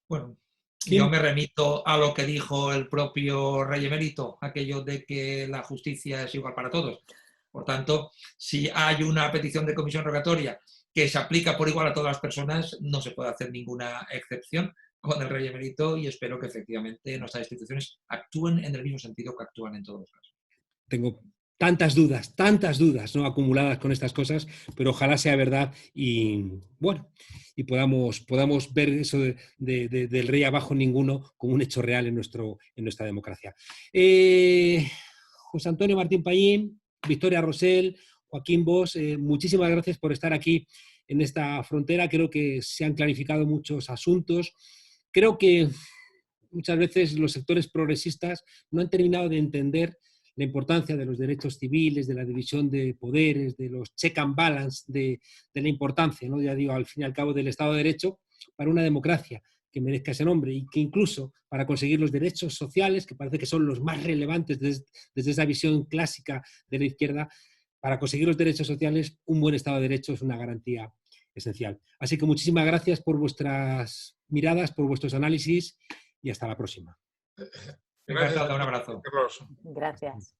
Bueno, yo me remito a lo que dijo el propio rey emérito, aquello de que la justicia es igual para todos. Por tanto, si hay una petición de comisión rogatoria que se aplica por igual a todas las personas, no se puede hacer ninguna excepción con el rey emérito y espero que efectivamente nuestras instituciones actúen en el mismo sentido que actúan en todos los casos.
Tengo tantas dudas, ¿no?, acumuladas con estas cosas, pero ojalá sea verdad y bueno, y podamos ver eso del rey abajo ninguno como un hecho real en nuestra democracia. José Antonio Martín Pallín, Victoria Rosell, Joaquín Bosch, muchísimas gracias por estar aquí en esta frontera. Creo que se han clarificado muchos asuntos. Creo que muchas veces los sectores progresistas no han terminado de entender la importancia de los derechos civiles, de la división de poderes, de los check and balance, de la importancia, ¿no? Ya digo, al fin y al cabo, del Estado de Derecho para una democracia que merezca ese nombre y que incluso para conseguir los derechos sociales, que parece que son los más relevantes desde esa visión clásica de la izquierda, para conseguir los derechos sociales, un buen Estado de Derecho es una garantía esencial. Así que muchísimas gracias por vuestras miradas, por vuestros análisis y hasta la próxima.
Encantado, un abrazo.
Carlos.
Gracias.